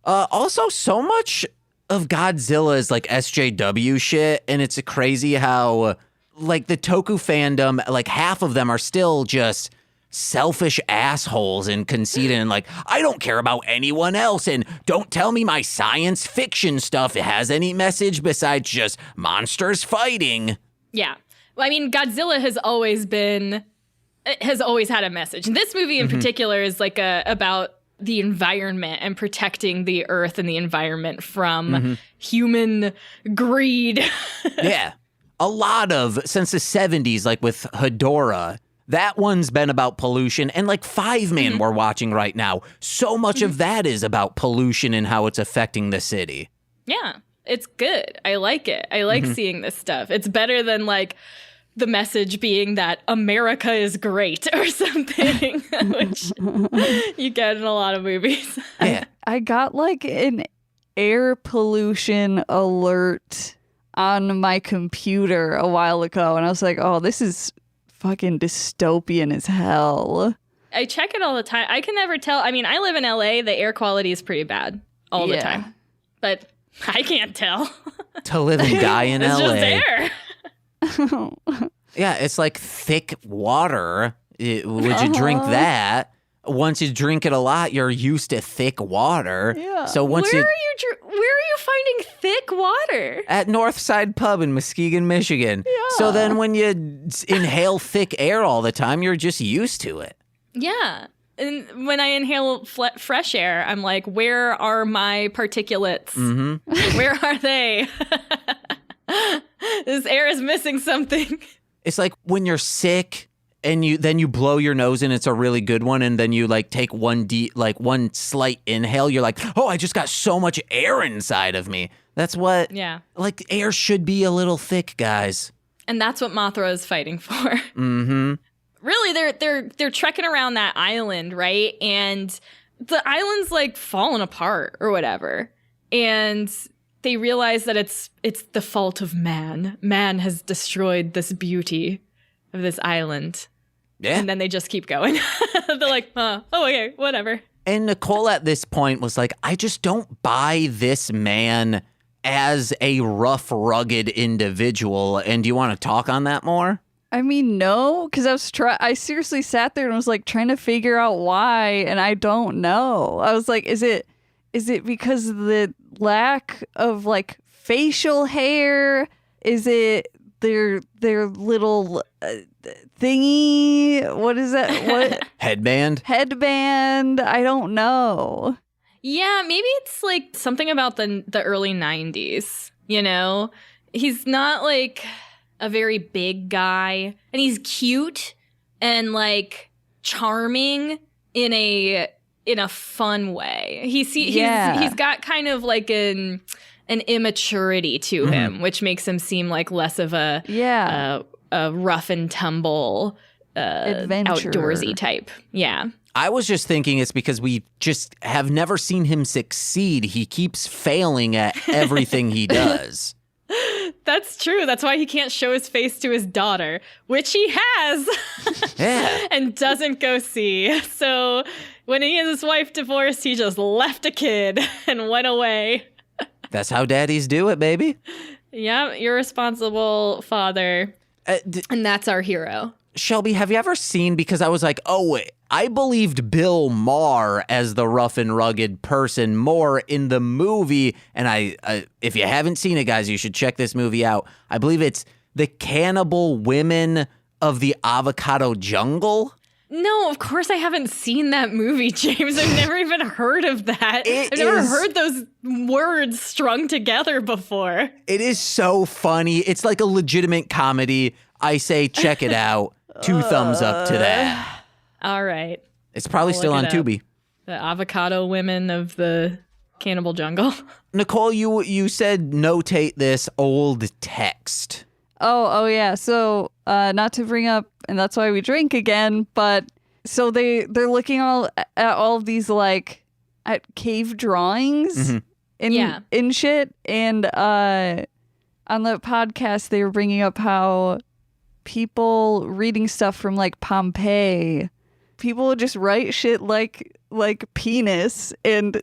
Speaker 1: Also, so much of Godzilla is like SJW shit, and it's crazy how, like, the Toku fandom, like, half of them are still just selfish assholes and conceited and like, I don't care about anyone else, and don't tell me my science fiction stuff has any message besides just monsters fighting.
Speaker 3: Yeah. Well, I mean, Godzilla has always had a message. And this movie in particular is like about the environment and protecting the earth and the environment from human greed.
Speaker 1: Yeah. A lot of, since the 70s, like with Hedorah, that one's been about pollution. And like 5-Man we're watching right now, so much of that is about pollution and how it's affecting the city.
Speaker 3: Yeah. It's good. I like it. I like seeing this stuff. It's better than like the message being that America is great or something, which you get in a lot of movies.
Speaker 1: Yeah.
Speaker 2: I got like an air pollution alert on my computer a while ago, and I was like, oh, this is fucking dystopian as hell.
Speaker 3: I check it all the time. I can never tell. I mean, I live in LA. The air quality is pretty bad all the time. But I can't tell.
Speaker 1: To live and die in
Speaker 3: it's
Speaker 1: LA.
Speaker 3: It's just air.
Speaker 1: Yeah, it's like thick water. Would you drink that? once you drink it a lot, you're used to thick water.
Speaker 2: Yeah.
Speaker 1: So once
Speaker 3: Where are you finding thick water?
Speaker 1: at Northside Pub in Muskegon, Michigan.
Speaker 2: Yeah.
Speaker 1: So then when you inhale thick air all the time, you're just used to it.
Speaker 3: Yeah. And when I inhale fresh air, I'm like, where are my particulates?
Speaker 1: Mm-hmm.
Speaker 3: Where are they? This air is missing something.
Speaker 1: It's like when you're sick and you blow your nose and it's a really good one, and then you like take one slight inhale, you're like, oh, I just got so much air inside of me. That's what like air should be a little thick, guys.
Speaker 3: And that's what Mothra is fighting for.
Speaker 1: Mm-hmm.
Speaker 3: Really, they're trekking around that island, right? And the island's like falling apart or whatever. And they realize that it's the fault of man. Man has destroyed this beauty of this island.
Speaker 1: Yeah.
Speaker 3: And then they just keep going. They're like, oh, okay, whatever.
Speaker 1: And Nicole at this point was like, I just don't buy this man as a rough, rugged individual. And do you want to talk on that more?
Speaker 2: I mean, no, because I seriously sat there and was like trying to figure out why, and I don't know. I was like, is it because of the lack of like facial hair? Is it their little thingy? What is that? What
Speaker 1: Headband?
Speaker 2: Headband? I don't know.
Speaker 3: Yeah, maybe it's like something about the early 90s, you know? He's not like a very big guy, and he's cute and like charming in a fun way. He's got kind of like an immaturity to him, which makes him seem like less of a rough and tumble outdoorsy type. Yeah.
Speaker 1: I was just thinking it's because we just have never seen him succeed. He keeps failing at everything he does.
Speaker 3: That's true. That's why he can't show his face to his daughter, which he has.
Speaker 1: Yeah.
Speaker 3: And doesn't go see. So when he and his wife divorced, he just left a kid and went away.
Speaker 1: That's how daddies do it, baby.
Speaker 3: Yeah, irresponsible father. And that's our hero.
Speaker 1: Shelby, have you ever seen, because I was like, oh, wait, I believed Bill Maher as the rough and rugged person more in the movie. And if you haven't seen it, guys, you should check this movie out. I believe it's The Cannibal Women of the Avocado Jungle.
Speaker 3: No, of course I haven't seen that movie, James. I've never even heard of that. I've never heard those words strung together before.
Speaker 1: It is so funny. It's like a legitimate comedy. I say check it out. 2 thumbs up to that.
Speaker 3: All right.
Speaker 1: It's probably still on Tubi.
Speaker 3: The Avocado Women of the Cannibal Jungle.
Speaker 1: Nicole, you said notate this old text.
Speaker 2: Oh yeah. So not to bring up, and that's why we drink again, but so they're looking at all of these like at cave drawings in shit, and on the podcast they were bringing up how people reading stuff from like Pompeii, people would just write shit like penis and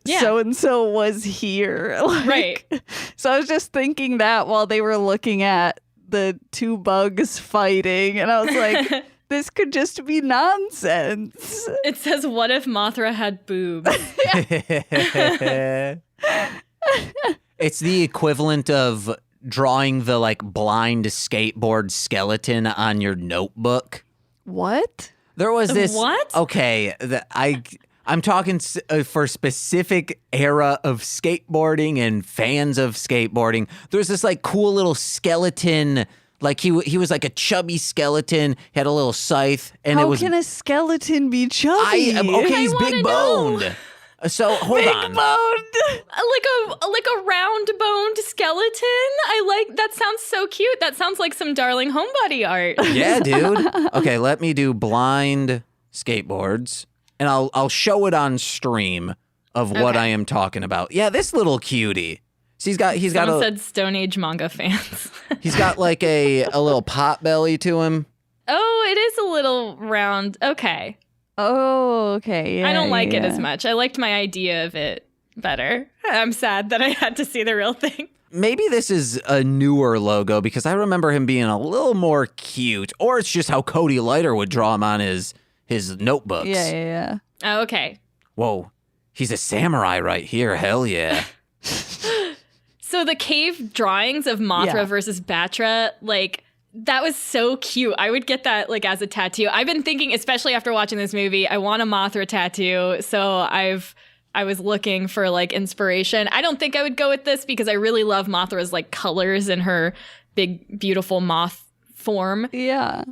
Speaker 2: so was here. Like,
Speaker 3: right.
Speaker 2: So I was just thinking that while they were looking at the 2 bugs fighting, and I was like, this could just be nonsense.
Speaker 3: It says, what if Mothra had boobs?
Speaker 1: It's the equivalent of drawing the like blind skateboard skeleton on your notebook.
Speaker 2: What?
Speaker 1: There was this.
Speaker 3: What?
Speaker 1: Okay, I'm talking for specific era of skateboarding and fans of skateboarding. There's this like cool little skeleton. Like he was like a chubby skeleton. He had a little scythe, and
Speaker 2: how
Speaker 1: it was.
Speaker 2: Can a skeleton be chubby?
Speaker 1: He's big boned. So hold on.
Speaker 2: Big boned.
Speaker 3: Like a round boned skeleton. I like that. Sounds so cute. That sounds like some darling homebody art.
Speaker 1: Yeah, dude. Okay, let me do blind skateboards, and I'll show it on stream of what I am talking about. Yeah, this little cutie. So Someone
Speaker 3: said Stone Age manga fans.
Speaker 1: He's got like a little pot belly to him.
Speaker 3: Oh, it is a little round. Okay.
Speaker 2: Oh, okay. Yeah,
Speaker 3: I don't like it as much. I liked my idea of it better. I'm sad that I had to see the real thing.
Speaker 1: Maybe this is a newer logo because I remember him being a little more cute, or it's just how Cody Lighter would draw him on his notebooks.
Speaker 2: Yeah.
Speaker 3: Oh, okay.
Speaker 1: Whoa, he's a samurai right here. Hell yeah.
Speaker 3: So the cave drawings of Mothra versus Batra, like, that was so cute. I would get that, like, as a tattoo. I've been thinking, especially after watching this movie, I want a Mothra tattoo. So I was looking for, like, inspiration. I don't think I would go with this because I really love Mothra's, like, colors and her big, beautiful moth form.
Speaker 2: Yeah.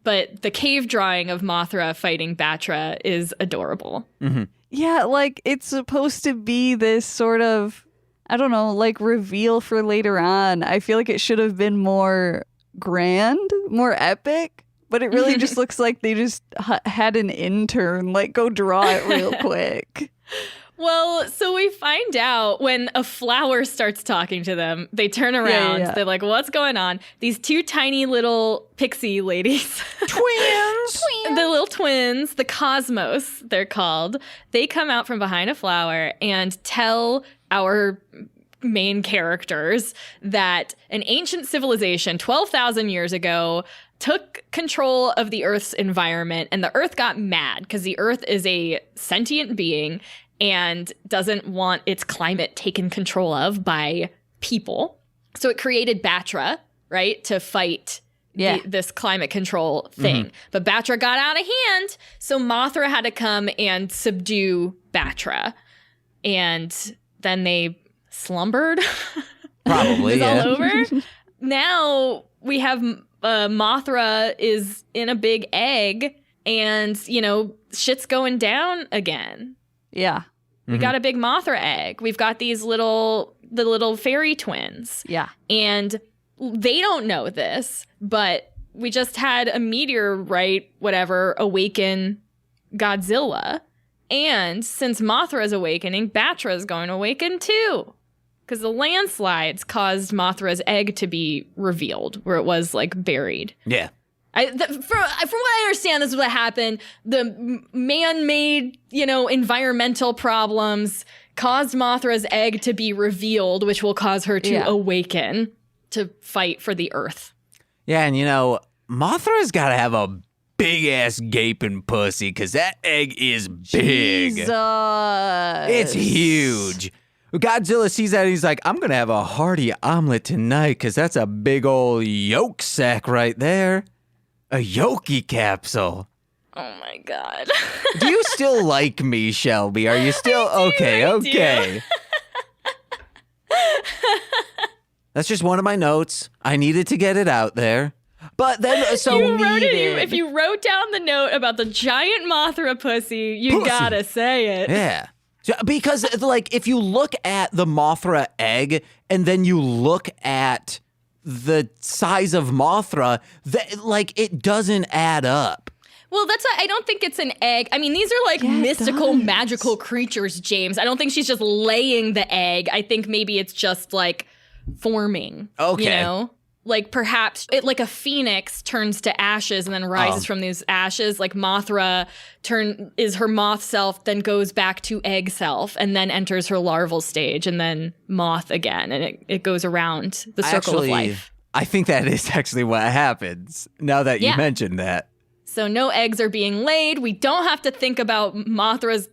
Speaker 3: But the cave drawing of Mothra fighting Batra is adorable.
Speaker 1: Mm-hmm.
Speaker 2: Yeah, like, it's supposed to be this sort of, I don't know, like, reveal for later on. I feel like it should have been more grand, more epic, but it really just looks like they just had an intern, like, go draw it real quick.
Speaker 3: Well, so we find out when a flower starts talking to them, they turn around.
Speaker 2: Yeah.
Speaker 3: They're like, what's going on? These two tiny little pixie ladies.
Speaker 1: Twins!
Speaker 3: The little twins, the Cosmos, they're called. They come out from behind a flower and tell our main characters that an ancient civilization 12,000 years ago took control of the Earth's environment, and the Earth got mad because the Earth is a sentient being and doesn't want its climate taken control of by people. So it created Batra, right, to fight this climate control thing. Mm-hmm. But Batra got out of hand, so Mothra had to come and subdue Batra. And then they slumbered.
Speaker 1: Probably, yeah.
Speaker 3: All over. Now we have Mothra is in a big egg, and, you know, shit's going down again.
Speaker 2: Yeah.
Speaker 3: We got a big Mothra egg. We've got the little fairy twins.
Speaker 2: Yeah.
Speaker 3: And they don't know this, but we just had a meteorite, whatever, awaken Godzilla. And since Mothra is awakening, Batra is going to awaken too. Because the landslides caused Mothra's egg to be revealed, where it was, like, buried.
Speaker 1: Yeah.
Speaker 3: From what I understand, this is what happened. The man-made, environmental problems caused Mothra's egg to be revealed, which will cause her to awaken to fight for the Earth.
Speaker 1: Yeah, and Mothra's got to have a big-ass gaping pussy, because that egg is big.
Speaker 2: Jesus.
Speaker 1: It's huge. Godzilla sees that and he's like, I'm going to have a hearty omelet tonight, because that's a big old yolk sack right there. A Yoki capsule.
Speaker 3: Oh my God.
Speaker 1: Do you still like me, Shelby? Are you still okay? That's just one of my notes. I needed to get it out there. But then, if
Speaker 3: you wrote down the note about the giant Mothra pussy, you gotta say it.
Speaker 1: Yeah. Because, if you look at the Mothra egg and then you look at the size of Mothra, it doesn't add up.
Speaker 3: Well, that's why I don't think it's an egg. I mean, these are mystical, magical creatures, James. I don't think she's just laying the egg. I think maybe it's just forming.
Speaker 1: Okay.
Speaker 3: Perhaps it like a phoenix turns to ashes and then rises from these ashes. Like Mothra is her moth self, then goes back to egg self, and then enters her larval stage, and then moth again, and it goes around the circle of life.
Speaker 1: I think that is actually what happens. Now that you mentioned that.
Speaker 3: So no eggs are being laid. We don't have to think about Mothra's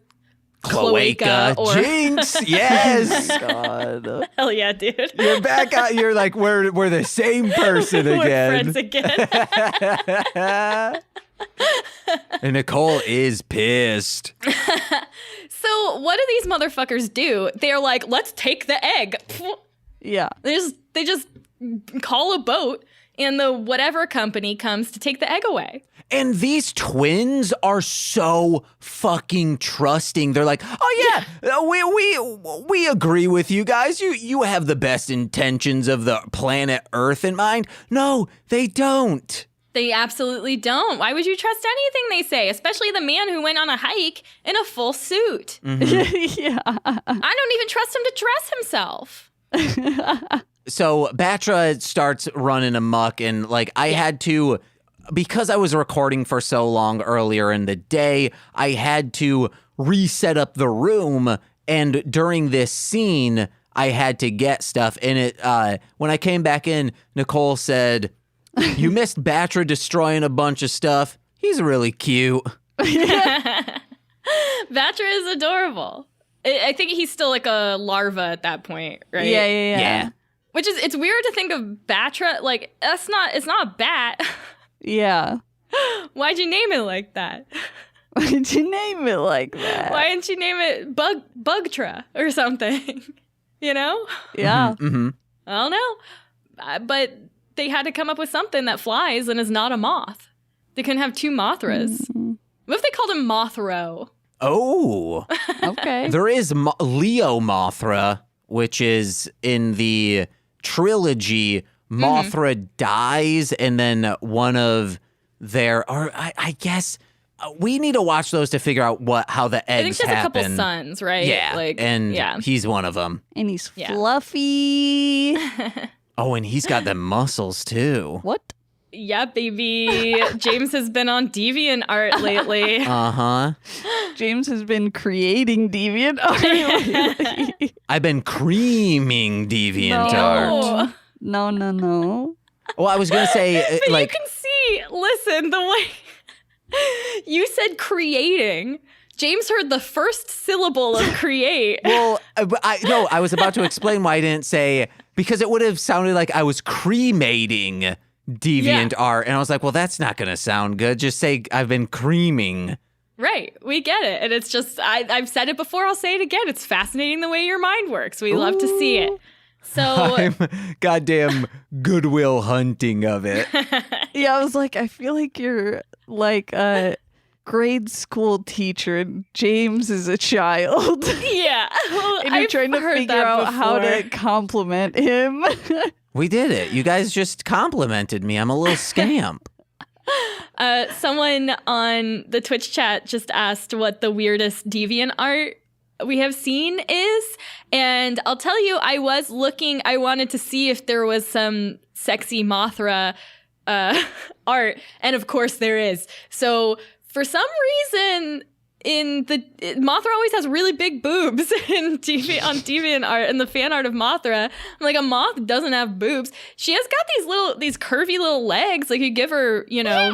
Speaker 3: cloaca or
Speaker 1: Jinx. Yes.
Speaker 2: God.
Speaker 3: Hell yeah, dude.
Speaker 1: You're back out. You're like, we're the same person again.
Speaker 3: We're friends again.
Speaker 1: And Nicole is pissed.
Speaker 3: So what do these motherfuckers do? They're like, let's take the egg.
Speaker 2: Yeah.
Speaker 3: They just call a boat, and the whatever company comes to take the egg away.
Speaker 1: And these twins are so fucking trusting. They're like, oh yeah, we agree with you guys. You have the best intentions of the planet Earth in mind. No, they don't.
Speaker 3: They absolutely don't. Why would you trust anything they say? Especially the man who went on a hike in a full suit.
Speaker 1: Mm-hmm.
Speaker 2: Yeah.
Speaker 3: I don't even trust him to dress himself.
Speaker 1: So Batra starts running amok, and I had to, because I was recording for so long earlier in the day, I had to reset up the room, and during this scene, I had to get stuff. And when I came back in, Nicole said, you missed Batra destroying a bunch of stuff. He's really cute.
Speaker 3: Batra is adorable. I think he's still like a larva at that point, right?
Speaker 2: Yeah.
Speaker 3: Which is, it's weird to think of Batra, like, it's not a bat.
Speaker 2: Yeah.
Speaker 3: Why'd you name it like that?
Speaker 2: Why did you name it like that?
Speaker 3: Why didn't you name it Bugtra or something? You know?
Speaker 2: Yeah.
Speaker 1: Mm-hmm.
Speaker 3: I don't know. But they had to come up with something that flies and is not a moth. They couldn't have two Mothras. What if they called him Mothro?
Speaker 1: Oh.
Speaker 2: Okay.
Speaker 1: There is Leo Mothra, which is in the trilogy. Mothra dies, and then one of their, or I guess we need to watch those to figure out how the eggs
Speaker 3: I think she has
Speaker 1: happen.
Speaker 3: a couple sons, right?
Speaker 1: Yeah, he's one of them.
Speaker 2: And he's fluffy.
Speaker 1: Oh, and he's got the muscles too.
Speaker 2: What?
Speaker 3: Yeah, baby. James has been on DeviantArt lately.
Speaker 1: Uh-huh.
Speaker 2: James has been creating DeviantArt lately.
Speaker 1: I've been creaming DeviantArt.
Speaker 2: No.
Speaker 1: Well, I was going to say,
Speaker 3: But
Speaker 1: like,
Speaker 3: you can see, listen, the way you said creating. James heard the first syllable of create.
Speaker 1: well, I was about to explain why I didn't say, because it would have sounded like I was cremating DeviantArt. And I was like, well, that's not going to sound good. Just say I've been creaming.
Speaker 3: Right. We get it. And it's just, I've said it before. I'll say it again. It's fascinating the way your mind works. We love to see it. So
Speaker 1: I'm goddamn Goodwill Hunting of it.
Speaker 2: Yeah, I was like, I feel like you're like a grade school teacher and James is a child.
Speaker 3: yeah. Well,
Speaker 2: And you're
Speaker 3: I've
Speaker 2: trying to
Speaker 3: heard
Speaker 2: figure
Speaker 3: that
Speaker 2: out how to
Speaker 3: before.
Speaker 2: compliment him.
Speaker 1: We did it. You guys just complimented me. I'm a little scamp.
Speaker 3: Someone on the Twitch chat just asked what the weirdest DeviantArt we have seen is. And I'll tell you, I was looking, I wanted to see if there was some sexy Mothra art. And of course there is. So for some reason, Mothra always has really big boobs on DeviantArt and the fan art of Mothra. I'm like, a moth doesn't have boobs. She has got these curvy little legs. Like you give her,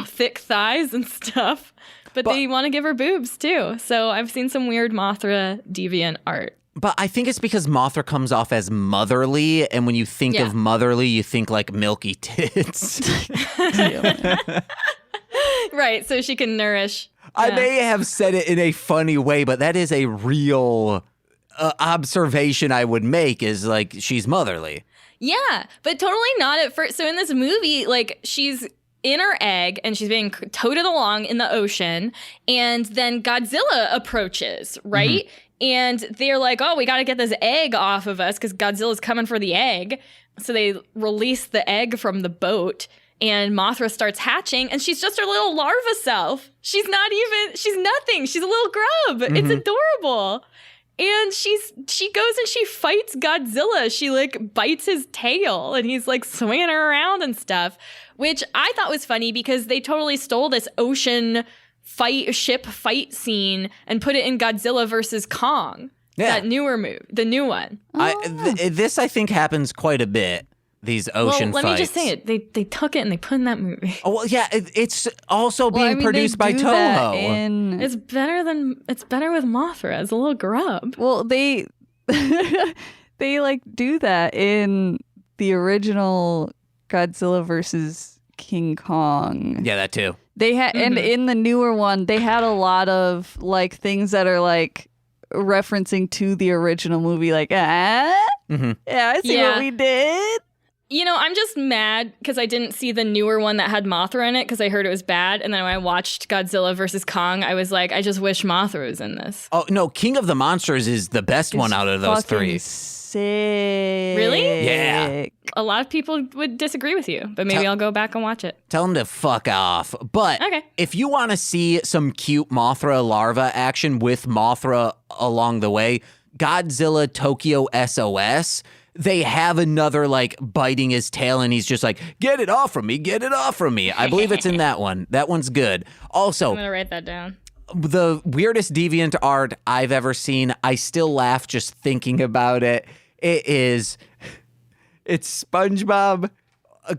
Speaker 3: thick thighs and stuff. But they want to give her boobs too. So I've seen some weird Mothra DeviantArt.
Speaker 1: But I think it's because Mothra comes off as motherly, and when you think of motherly, you think like milky tits.
Speaker 3: Right, so she can nourish.
Speaker 1: I may have said it in a funny way, but that is a real observation I would make, is like she's motherly.
Speaker 3: Yeah, but totally not at first. So in this movie, like she's in her egg and she's being toted along in the ocean, and then Godzilla approaches, right? And they're like, oh, we got to get this egg off of us because Godzilla's coming for the egg. So they release the egg from the boat, and Mothra starts hatching, and she's just her little larva self. She's nothing. She's a little grub. It's adorable. And she goes and she fights Godzilla. She like bites his tail, and he's like swinging her around and stuff, which I thought was funny because they totally stole this ocean ship fight scene and put it in Godzilla versus Kong.
Speaker 1: Yeah.
Speaker 3: That newer movie, the new one.
Speaker 1: This I think happens quite a bit. These ocean
Speaker 3: let
Speaker 1: fights.
Speaker 3: me just say it. They took it and they put in that movie.
Speaker 1: Oh, well, yeah, it's also being produced by Toho.
Speaker 3: It's better with Mothra as a little grub.
Speaker 2: Well, they like do that in the original Godzilla versus King Kong.
Speaker 1: Yeah, that too.
Speaker 2: They had, and in the newer one, they had a lot of like things that are like referencing to the original movie. Like, yeah, I see what we did.
Speaker 3: I'm just mad because I didn't see the newer one that had Mothra in it because I heard it was bad. And then when I watched Godzilla versus Kong, I was like, I just wish Mothra was in this.
Speaker 1: Oh, no, King of the Monsters is the best one out of those three.
Speaker 2: Sick.
Speaker 3: Really?
Speaker 1: Yeah.
Speaker 3: A lot of people would disagree with you, but maybe I'll go back and watch it.
Speaker 1: Tell them to fuck off. But
Speaker 3: Okay.
Speaker 1: if you want to see some cute Mothra larva action with Mothra along the way, Godzilla Tokyo SOS, they have another like biting his tail and he's just like, get it off from me, get it off from me. I believe it's in that one. That one's good. Also,
Speaker 3: I'm going to write that down.
Speaker 1: The weirdest DeviantArt I've ever seen, I still laugh just thinking about it. It's SpongeBob,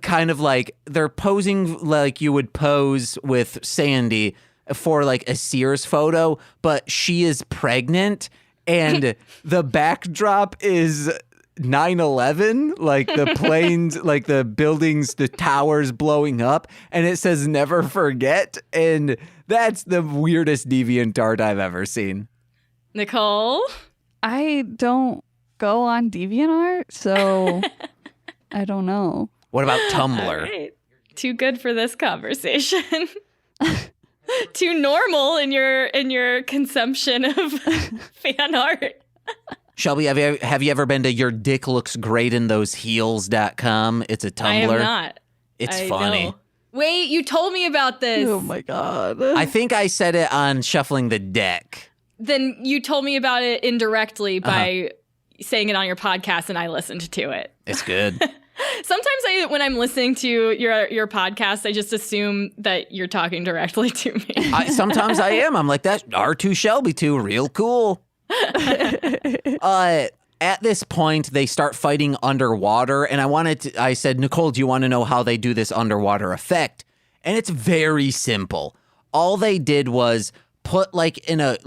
Speaker 1: kind of like they're posing like you would pose with Sandy, for like a Sears photo, but she is pregnant and the backdrop is 9/11, like the planes, like the buildings, the towers blowing up, and it says never forget. And that's the weirdest DeviantArt I've ever seen.
Speaker 3: Nicole?
Speaker 2: I don't go on DeviantArt, so I don't know.
Speaker 1: What about
Speaker 3: All
Speaker 1: Tumblr?
Speaker 3: right. Too good for this conversation. Too normal in your consumption of fan art.
Speaker 1: Shelby, have you ever been to yourdicklooksgreatinthosheels.com? It's a Tumblr.
Speaker 3: I have not.
Speaker 1: It's
Speaker 3: I
Speaker 1: funny.
Speaker 3: know. Wait, you told me about this.
Speaker 2: Oh my God.
Speaker 1: I think I said it on Shuffling the Deck.
Speaker 3: Then you told me about it indirectly by saying it on your podcast, and I listened to it.
Speaker 1: It's good.
Speaker 3: Sometimes when I'm listening to your podcast, I just assume that you're talking directly to me.
Speaker 1: Sometimes I am. I'm like, that R2 Shelby 2, real cool. At this point, they start fighting underwater, and I said, Nicole, do you want to know how they do this underwater effect? And it's very simple. All they did was put like in a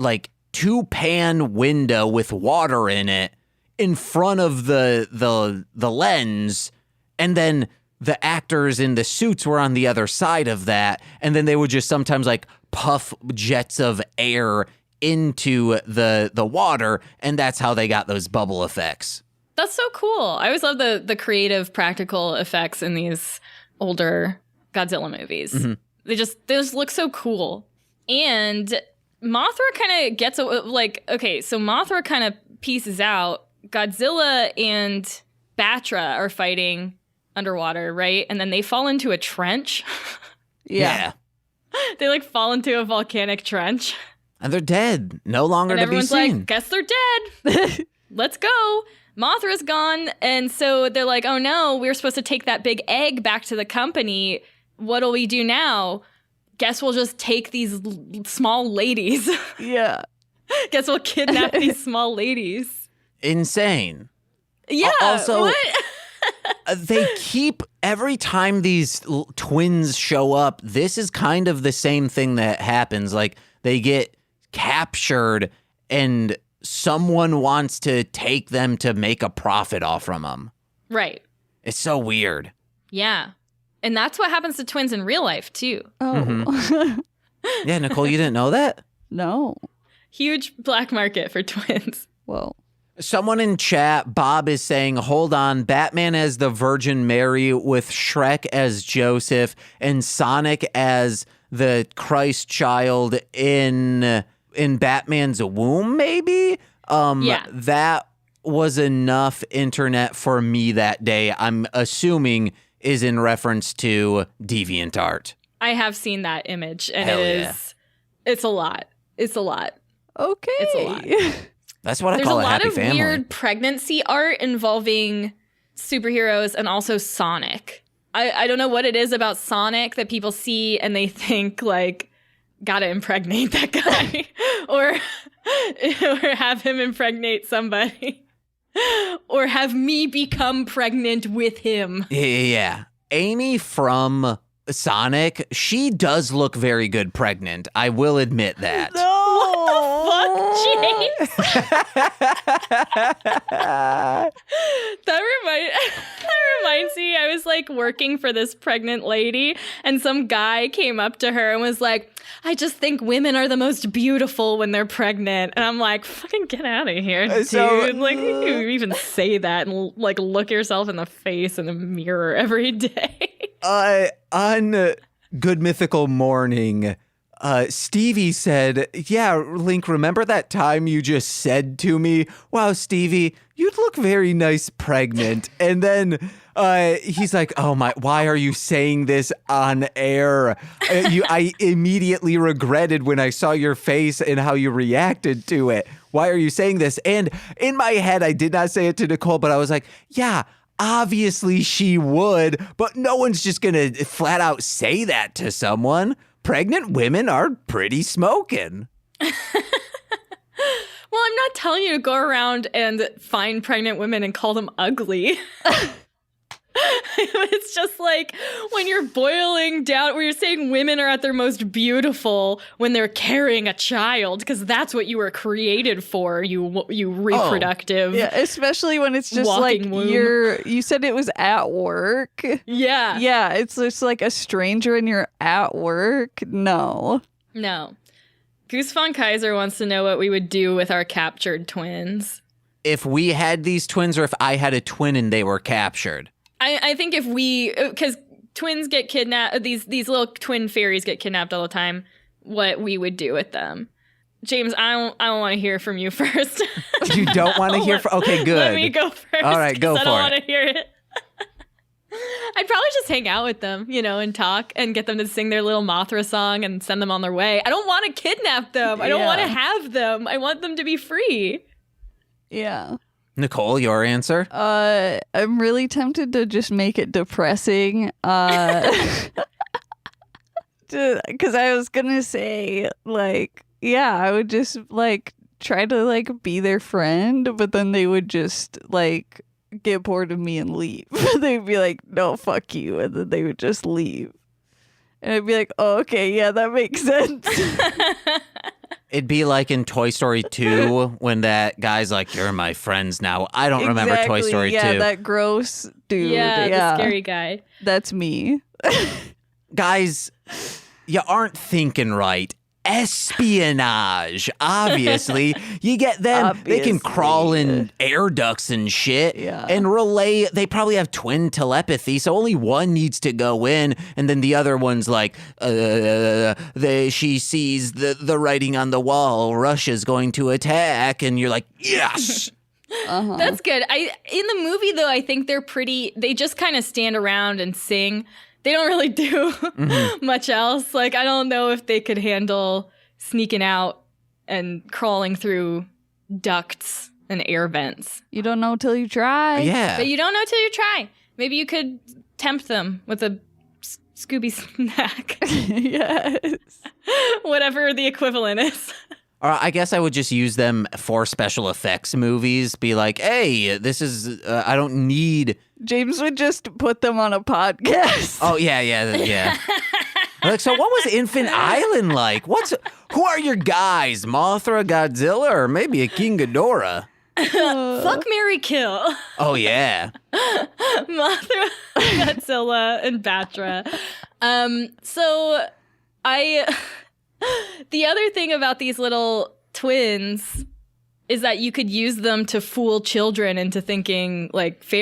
Speaker 1: 2-pan window with water in it in front of the lens, and then the actors in the suits were on the other side of that, and then they would just sometimes like puff jets of air into the water, and that's how they got those bubble effects.
Speaker 3: That's so cool. I always love the creative practical effects in these older Godzilla movies.
Speaker 1: Mm-hmm.
Speaker 3: They just look so cool. And Mothra kind of gets so Mothra kind of pieces out. Godzilla and Batra are fighting underwater, right? And then they fall into a trench.
Speaker 1: Yeah.
Speaker 3: They like fall into a volcanic trench.
Speaker 1: And they're dead. No longer
Speaker 3: And
Speaker 1: to be
Speaker 3: everyone's
Speaker 1: seen.
Speaker 3: like, guess they're dead. Let's go. Mothra's gone. And so they're like, oh no, we were supposed to take that big egg back to the company. What'll we do now? Guess we'll just take these small ladies.
Speaker 2: Yeah.
Speaker 3: Guess we'll kidnap these small ladies.
Speaker 1: Insane.
Speaker 3: Yeah.
Speaker 1: Also,
Speaker 3: what?
Speaker 1: they keep, every time these twins show up, this is kind of the same thing that happens. Like, they get captured and someone wants to take them to make a profit off from them.
Speaker 3: Right.
Speaker 1: It's so weird.
Speaker 3: Yeah. And that's what happens to twins in real life, too.
Speaker 2: Oh.
Speaker 1: Yeah, Nicole, you didn't know that?
Speaker 2: No.
Speaker 3: Huge black market for twins.
Speaker 2: Well.
Speaker 1: Someone in chat, Bob, is saying, hold on, Batman as the Virgin Mary with Shrek as Joseph and Sonic as the Christ child in Batman's womb, maybe?
Speaker 3: Yeah.
Speaker 1: That was enough internet for me that day. I'm assuming is in reference to DeviantArt.
Speaker 3: I have seen that image, and
Speaker 1: Hell
Speaker 3: it's a lot. It's a lot.
Speaker 2: Okay.
Speaker 3: It's a lot.
Speaker 1: That's what I
Speaker 3: There's
Speaker 1: call
Speaker 3: a
Speaker 1: a
Speaker 3: lot
Speaker 1: happy
Speaker 3: of
Speaker 1: family.
Speaker 3: weird pregnancy art involving superheroes and also Sonic. I don't know what it is about Sonic that people see and they think, like, gotta impregnate that guy or have him impregnate somebody or have me become pregnant with him.
Speaker 1: Yeah. Amy from Sonic, she does look very good pregnant. I will admit that.
Speaker 3: That reminds me, I was like working for this pregnant lady and some guy came up to her and was like, I just think women are the most beautiful when they're pregnant. And I'm like, fucking get out of here, dude. Like, you even say that and like look yourself in the face in the mirror every day.
Speaker 1: On Good Mythical Morning, Stevie said, yeah, Link, remember that time you just said to me, wow, Stevie, you'd look very nice pregnant. And then he's like, oh my, why are you saying this on air? I immediately regretted when I saw your face and how you reacted to it. Why are you saying this? And in my head, I did not say it to Nicole, but I was like, yeah, obviously she would, but no one's just going to flat out say that to someone. Pregnant women are pretty smoking.
Speaker 3: Well, I'm not telling you to go around and find pregnant women and call them ugly. It's just like when you're boiling down, where you're saying women are at their most beautiful when they're carrying a child, because that's what you were created for, you reproductive.
Speaker 2: Yeah, especially when it's just like
Speaker 3: walking womb.
Speaker 2: you said it was at work.
Speaker 3: Yeah.
Speaker 2: Yeah, it's just like a stranger and you're at work. No.
Speaker 3: Goose von Kaiser wants to know what we would do with our captured twins.
Speaker 1: If we had these twins, or if I had a twin and they were captured.
Speaker 3: I think if we, because twins get kidnapped, these little twin fairies get kidnapped all the time, what we would do with them. James, I don't want to hear from you first.
Speaker 1: You don't want to hear from... Okay, good.
Speaker 3: Let me go first.
Speaker 1: All right, go for it.
Speaker 3: I don't want to hear it. I'd probably just hang out with them, and talk and get them to sing their little Mothra song and send them on their way. I don't want to kidnap them. I don't want to have them. I want them to be free.
Speaker 2: Yeah.
Speaker 1: Nicole, your answer?
Speaker 2: I'm really tempted to just make it depressing. Because I was gonna say, I would just try to be their friend, but then they would just get bored of me and leave. They'd be like, no, fuck you, and then they would just leave. And I'd be like, oh, okay, yeah, that makes sense.
Speaker 1: It'd be like in Toy Story 2 when that guy's like, you're my friends now. I don't remember Toy Story 2.
Speaker 2: Yeah, that gross dude.
Speaker 3: Yeah, the scary guy.
Speaker 2: That's me.
Speaker 1: Guys, you aren't thinking right. Espionage. Obviously. You get them. They can crawl in air ducts and shit and relay. They probably have twin telepathy, so only one needs to go in, and then the other one's like, she sees the writing on the wall. Russia's going to attack, and you're like, yes.
Speaker 3: That's good. In the movie, though, I think they just kind of stand around and sing. They don't really do much else. I don't know if they could handle sneaking out and crawling through ducts and air vents.
Speaker 2: You don't know till you try.
Speaker 1: Yeah.
Speaker 3: But you don't know till you try. Maybe you could tempt them with a Scooby snack.
Speaker 2: Yes.
Speaker 3: Whatever the equivalent is.
Speaker 1: Or I guess I would just use them for special effects movies. Be like, hey, this is, I don't need...
Speaker 2: James would just put them on a podcast.
Speaker 1: Oh, yeah. So what was Infant Island like? Who are your guys? Mothra, Godzilla, or maybe a King Ghidorah?
Speaker 3: Fuck, marry, kill.
Speaker 1: Oh, yeah.
Speaker 3: Mothra, Godzilla, and Batra. The other thing about these little twins is that you could use them to fool children into thinking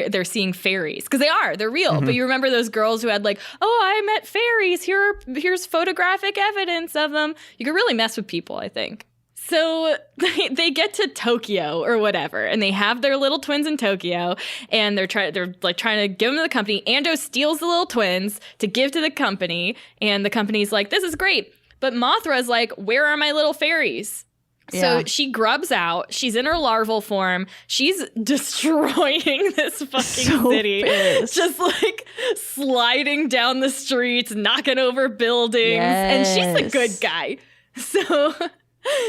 Speaker 3: they're seeing fairies, because they're real. But you remember those girls who had I met fairies. Here's photographic evidence of them. You could really mess with people, I think. So they get to Tokyo or whatever, and they have their little twins in Tokyo, and they're trying to give them to the company. Ando steals the little twins to give to the company, and the company's like, this is great. But Mothra's like, where are my little fairies? So she grubs out. She's in her larval form. She's destroying this fucking city.
Speaker 2: Pissed.
Speaker 3: Just sliding down the streets, knocking over buildings. And she's the good guy. So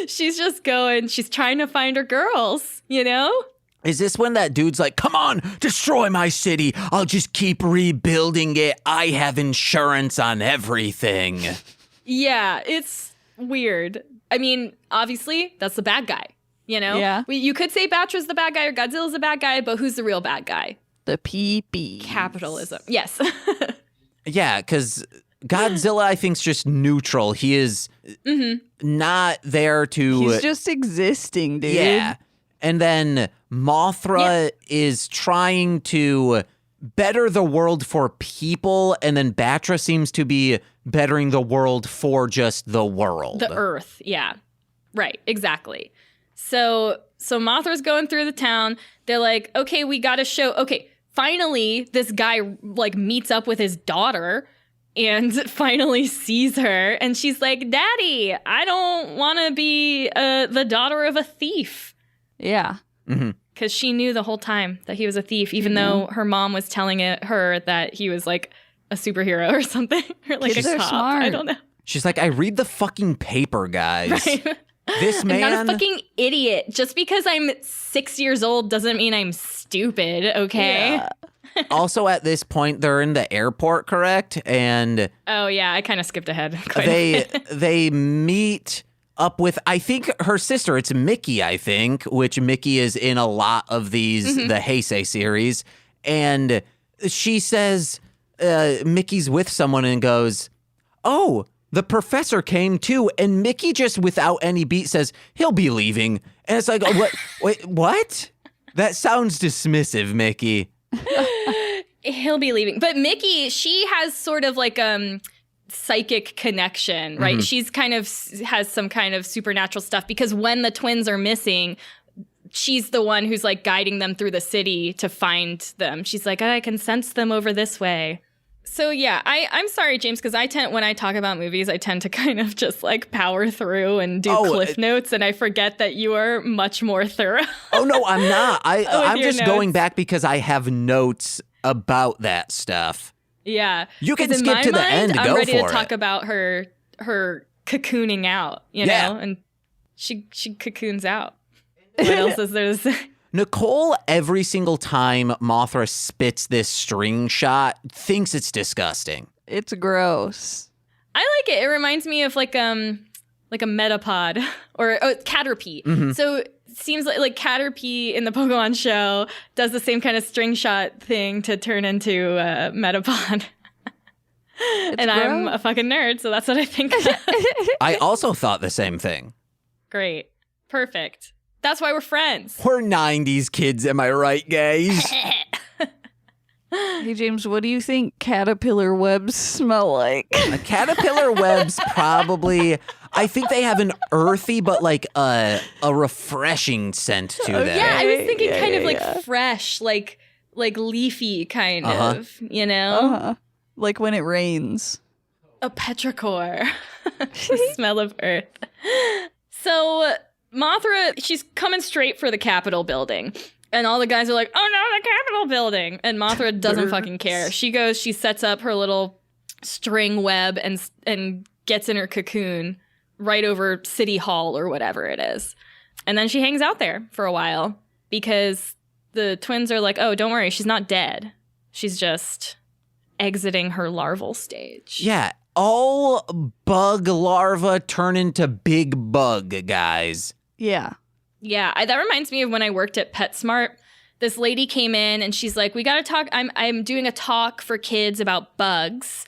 Speaker 3: she's just she's trying to find her girls,
Speaker 1: Is this when that dude's like, come on, destroy my city. I'll just keep rebuilding it. I have insurance on everything.
Speaker 3: Yeah, it's weird. I mean, obviously, that's the bad guy,
Speaker 2: Yeah.
Speaker 3: You could say Batra's the bad guy or Godzilla's the bad guy, but who's the real bad guy?
Speaker 2: The PP.
Speaker 3: Capitalism. Yes.
Speaker 1: Yeah, because Godzilla, I think, is just neutral. He is not there to...
Speaker 2: He's just existing, dude.
Speaker 1: Yeah. And then Mothra is trying to better the world for people, and then Batra seems to be bettering the world for just the world.
Speaker 3: The Earth, yeah. Right, exactly. So Mothra's going through the town. They're like, okay, we got to show... Okay, finally, this guy, meets up with his daughter and finally sees her. And she's like, Daddy, I don't want to be the daughter of a thief.
Speaker 2: Yeah.
Speaker 3: Because she knew the whole time that he was a thief, even though her mom was telling her that he was a superhero or something, or a cop.
Speaker 2: Smart.
Speaker 3: I don't know.
Speaker 1: She's like, I read the fucking paper, guys.
Speaker 3: Right?
Speaker 1: This man...
Speaker 3: I'm not a fucking idiot. Just because I'm 6 years old doesn't mean I'm stupid, okay?
Speaker 1: Also, at this point, they're in the airport, correct? And
Speaker 3: Oh yeah, I kind of skipped ahead. quite a
Speaker 1: they
Speaker 3: bit.
Speaker 1: they meet up with, I think, her sister. It's Mickey, I think, which Mickey is in a lot of these, the Heisei series. And she says Mickey's with someone and goes, oh, the professor came too. And Mickey just without any beat says, he'll be leaving. And it's like, oh, what? Wait, what? That sounds dismissive, Mickey.
Speaker 3: He'll be leaving. But Mickey, she has sort of like psychic connection, right? She's kind of has some kind of supernatural stuff because when the twins are missing, she's the one who's like guiding them through the city to find them. She's like, I can sense them over this way. So yeah, I'm sorry, James, because when I talk about movies, I tend to kind of just like power through and do cliff notes, and I forget that you are much more thorough.
Speaker 1: Oh no, I'm not. I'm
Speaker 3: your
Speaker 1: just going
Speaker 3: notes.
Speaker 1: back because I have notes about that stuff.
Speaker 3: Yeah.
Speaker 1: You can
Speaker 3: 'Cause in
Speaker 1: skip
Speaker 3: my
Speaker 1: to the
Speaker 3: mind,
Speaker 1: end.
Speaker 3: I'm
Speaker 1: Go
Speaker 3: ready
Speaker 1: for
Speaker 3: to talk
Speaker 1: it.
Speaker 3: about her cocooning out, you
Speaker 1: Yeah.
Speaker 3: know? And she cocoons out. What else is there to say?
Speaker 1: Nicole, every single time Mothra spits this string shot, thinks it's disgusting.
Speaker 2: It's gross.
Speaker 3: I like it. It reminds me of like a Metapod or Caterpie. So it seems like Caterpie in the Pokemon show does the same kind of string shot thing to turn into a Metapod. And I'm
Speaker 2: gross.
Speaker 3: a fucking nerd, so that's what I think.
Speaker 1: I also thought the same thing.
Speaker 3: Great. Perfect. That's why we're friends.
Speaker 1: We're 90s kids, am I right, guys?
Speaker 2: Hey, James, what do you think caterpillar webs smell like?
Speaker 1: Caterpillar webs probably, I think they have an earthy but like a refreshing scent to them.
Speaker 3: Yeah, I was thinking
Speaker 2: Yeah,
Speaker 3: kind of
Speaker 2: yeah,
Speaker 3: like
Speaker 2: yeah.
Speaker 3: fresh, like leafy kind of, you know?
Speaker 2: Uh-huh. Like when it rains.
Speaker 3: A petrichor. The smell of earth. So Mothra, she's coming straight for the Capitol building. And all the guys are like, oh no, the Capitol building. And Mothra doesn't fucking care. She goes, she sets up her little string web and gets in her cocoon right over City Hall or whatever it is. And then she hangs out there for a while because the twins are like, oh, don't worry, she's not dead. She's just exiting her larval stage.
Speaker 1: Yeah, all bug larvae turn into big bug, guys.
Speaker 2: Yeah.
Speaker 3: Yeah, that reminds me of when I worked at PetSmart. This lady came in and she's like, we got to talk. I'm doing a talk for kids about bugs.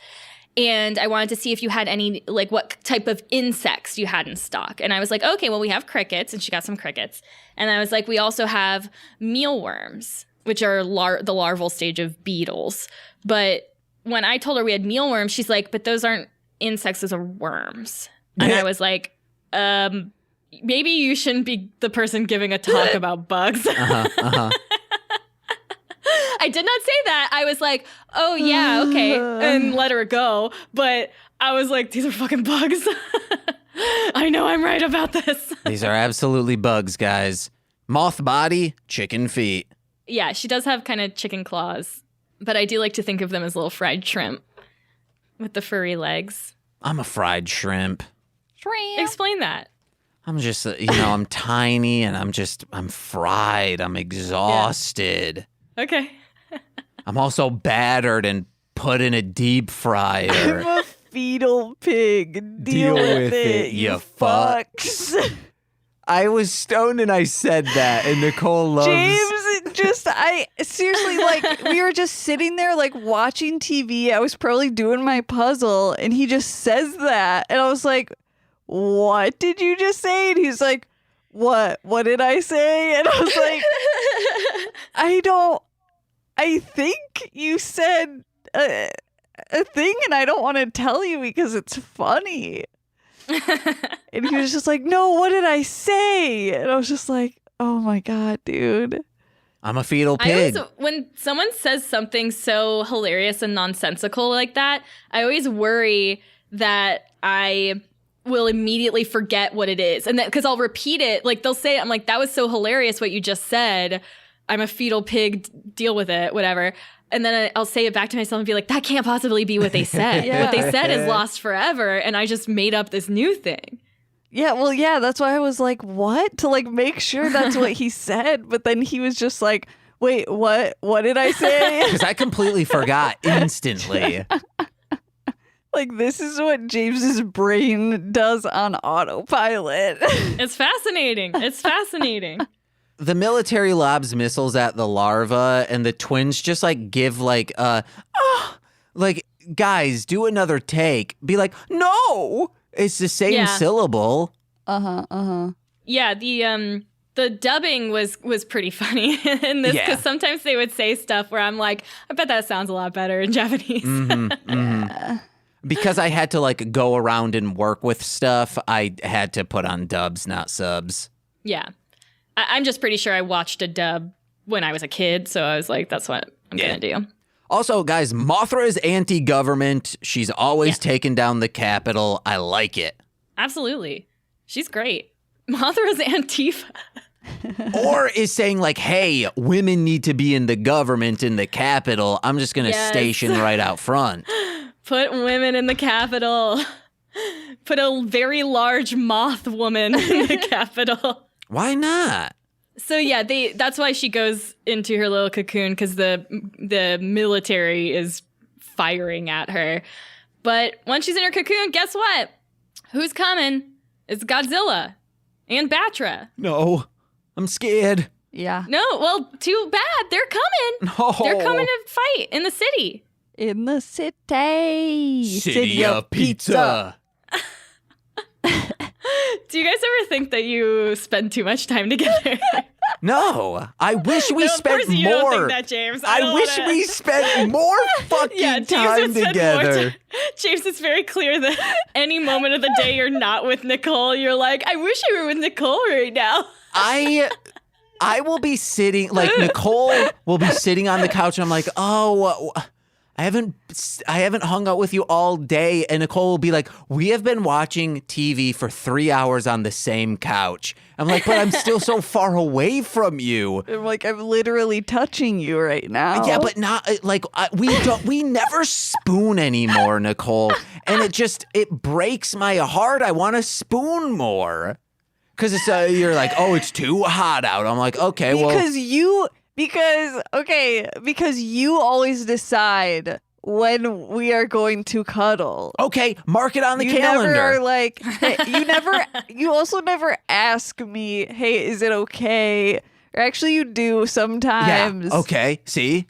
Speaker 3: And I wanted to see if you had any, like, what type of insects you had in stock. And I was like, okay, well, we have crickets. And she got some crickets. And I was like, we also have mealworms, which are the larval stage of beetles. But when I told her we had mealworms, she's like, but those aren't insects, those are worms. And I was like, maybe you shouldn't be the person giving a talk about bugs. I did not say that. I was like, oh, yeah, okay, and let her go. But I was like, these are fucking bugs. I know I'm right about this.
Speaker 1: These are absolutely bugs, guys. Moth body, chicken feet.
Speaker 3: Yeah, she does have kind of chicken claws. But I do like to think of them as little fried shrimp with the furry legs.
Speaker 1: I'm a fried shrimp.
Speaker 2: Shrimp.
Speaker 3: Explain that.
Speaker 1: I'm just, I'm tiny and I'm fried. I'm exhausted.
Speaker 3: Okay.
Speaker 1: I'm also battered and put in a deep fryer.
Speaker 2: I'm a fetal pig. Deal with it,
Speaker 1: you
Speaker 2: fucks.
Speaker 1: I was stoned and I said that, and Nicole loves...
Speaker 2: James, seriously, like, we were just sitting there, like, watching TV. I was probably doing my puzzle, and he just says that. And I was like, what did you just say? And he's like, what? What did I say? And I was like, I think you said a thing, and I don't want to tell you because it's funny. And he was just like, no, what did I say? And I was just like, oh my God, dude.
Speaker 1: I'm a fetal pig.
Speaker 3: When someone says something so hilarious and nonsensical like that, I always worry that I will immediately forget what it is. And that because I'll repeat it, like they'll say, I'm like, that was so hilarious what you just said. I'm a fetal pig, deal with it, whatever. And then I'll say it back to myself and be like, that can't possibly be what they said.
Speaker 2: Yeah.
Speaker 3: What they said is lost forever. And I just made up this new thing.
Speaker 2: Yeah, well, yeah, that's why I was like, what? To like make sure that's what he said. But then he was just like, Wait, what? What did I say?
Speaker 1: Because I completely forgot instantly.
Speaker 2: Like, this is what James's brain does on autopilot.
Speaker 3: It's fascinating. It's fascinating.
Speaker 1: The military lobs missiles at the larva, and the twins just like give like like, guys, do another take. Be like, no, it's the same syllable.
Speaker 3: Yeah, the dubbing was pretty funny in this, because sometimes they would say stuff where I'm like, I bet that sounds a lot better in Japanese.
Speaker 1: Because I had to like go around and work with stuff, I had to put on dubs, not subs.
Speaker 3: Yeah. I'm just pretty sure I watched a dub when I was a kid, so I was like, that's what I'm going to do.
Speaker 1: Also, guys, Mothra is anti-government. She's always taken down the Capitol. I like it.
Speaker 3: Absolutely. She's great. Mothra's Antifa.
Speaker 1: Or is saying like, hey, women need to be in the government in the Capitol. I'm just going to station right out front.
Speaker 3: Put women in the Capitol. Put a very large moth woman in the Capitol.
Speaker 1: Why not?
Speaker 3: So yeah, that's why she goes into her little cocoon, because the military is firing at her. But once she's in her cocoon, guess what? Who's coming? It's Godzilla and Batra.
Speaker 1: No, I'm scared.
Speaker 2: Yeah.
Speaker 3: No, well, too bad. They're coming.
Speaker 1: No.
Speaker 3: They're coming to fight in the city.
Speaker 2: In the city.
Speaker 1: City of pizza.
Speaker 3: Do you guys ever think that you spend too much time together?
Speaker 1: No, I wish we spent
Speaker 3: of course you
Speaker 1: more.
Speaker 3: Don't think that, James.
Speaker 1: I wish we spent more fucking time together.
Speaker 3: James, it's very clear that any moment of the day you're not with Nicole, you're like, I wish I were with Nicole right now.
Speaker 1: I will be sitting, like Nicole will be sitting on the couch and I'm like, oh, I haven't hung out with you all day. And Nicole will be like, we have been watching TV for 3 hours on the same couch. I'm like, but I'm still so far away from you.
Speaker 2: I'm like, I'm literally touching you right now.
Speaker 1: Yeah, but not like we never spoon anymore, Nicole. And it breaks my heart. I want to spoon more. Because it's you're like, oh, it's too hot out. I'm like, okay, Because you always decide when we are going to cuddle. Okay, mark it on the
Speaker 2: you
Speaker 1: calendar.
Speaker 2: Never are like, hey, you also never ask me, hey, is it okay? Or actually you do sometimes.
Speaker 1: Yeah, okay, see?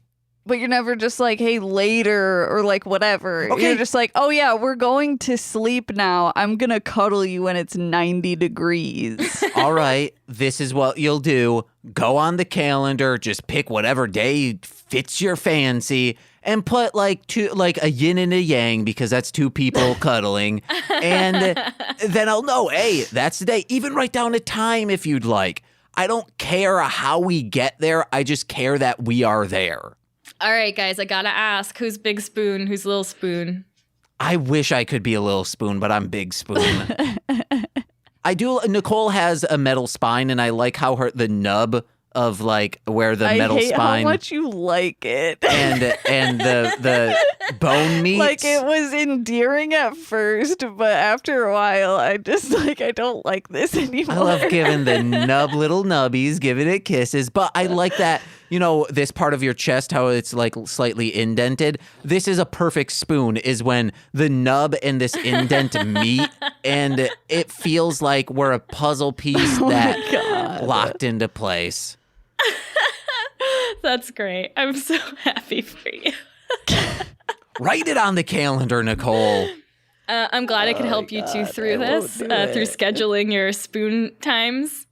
Speaker 2: But you're never just like, hey, later, or like whatever.
Speaker 1: Okay.
Speaker 2: You're just like, oh yeah, we're going to sleep now. I'm going to cuddle you when it's 90 degrees.
Speaker 1: All right, this is what you'll do. Go on the calendar, just pick whatever day fits your fancy, and put like a yin and a yang, because that's two people cuddling. And then I'll know, hey, that's the day. Even write down a time if you'd like. I don't care how we get there. I just care that we are there.
Speaker 3: All right, guys, I gotta ask, who's Big Spoon, who's Little Spoon?
Speaker 1: I wish I could be a Little Spoon, but I'm Big Spoon. I do. Nicole has a metal spine, and I like how the nub of like where the metal spine.
Speaker 2: I hate how much you like it.
Speaker 1: and the bone meets.
Speaker 2: Like, it was endearing at first, but after a while, I just like, I don't like this anymore.
Speaker 1: I love giving the little nubbies, giving it kisses, but I like that. You know, this part of your chest, how it's like slightly indented. This is a perfect spoon, is when the nub and this indent meet, and it feels like we're a puzzle piece locked into place.
Speaker 3: That's great. I'm so happy for you.
Speaker 1: Write it on the calendar, Nicole.
Speaker 3: I'm glad I could help you two through this, through scheduling your spoon times.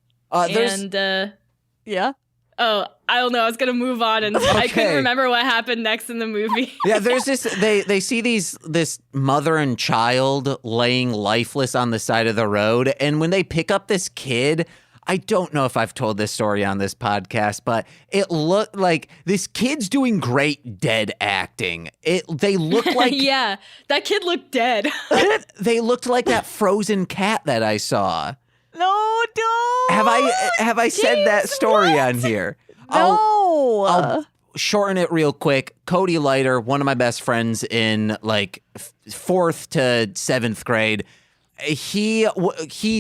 Speaker 2: Yeah.
Speaker 3: Oh, I don't know. I was going to move on, and I couldn't remember what happened next in the movie.
Speaker 1: Yeah, there's this, they see this mother and child laying lifeless on the side of the road. And when they pick up this kid, I don't know if I've told this story on this podcast, but it looked like this kid's doing great dead acting. They look like...
Speaker 3: Yeah, that kid looked dead.
Speaker 1: They looked like that frozen cat that I saw.
Speaker 2: No, don't.
Speaker 1: Have I said that story on here?
Speaker 2: No.
Speaker 1: I'll shorten it real quick. Cody Leiter, one of my best friends in like 4th to 7th grade, he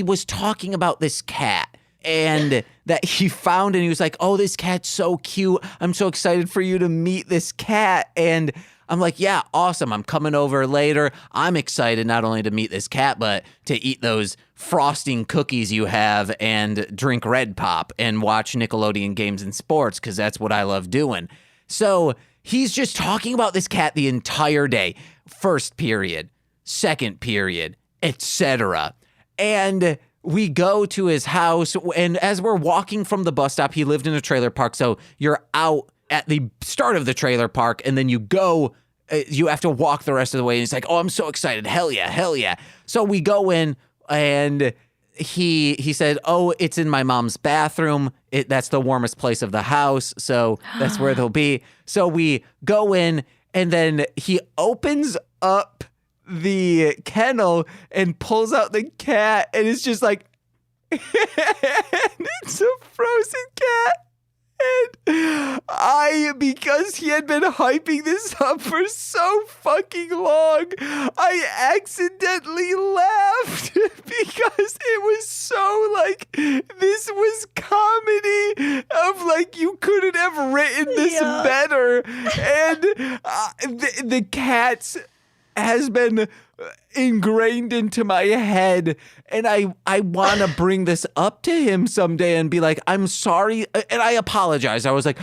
Speaker 1: was talking about this cat, and that he found, and he was like, oh, this cat's so cute. I'm so excited for you to meet this cat. And I'm like, yeah, awesome. I'm coming over later. I'm excited not only to meet this cat, but to eat those frosting cookies you have and drink Red Pop and watch Nickelodeon Games and Sports, because that's what I love doing. So he's just talking about this cat the entire day. First period, second period, etc. And we go to his house, and as we're walking from the bus stop, he lived in a trailer park, so you're out at the start of the trailer park, and then you have to walk the rest of the way, and he's like, oh, I'm so excited, hell yeah. So we go in, and he said, oh, it's in my mom's bathroom. That's the warmest place of the house, so that's where they'll be. So we go in, and then he opens up the kennel and pulls out the cat, and it's just like, and it's a frozen cat. And because he had been hyping this up for so fucking long, I accidentally laughed because it was so like, this was comedy of like, you couldn't have written this better. And the cats has been ingrained into my head, and I want to bring this up to him someday and be like, I'm sorry, and I apologize. I was like,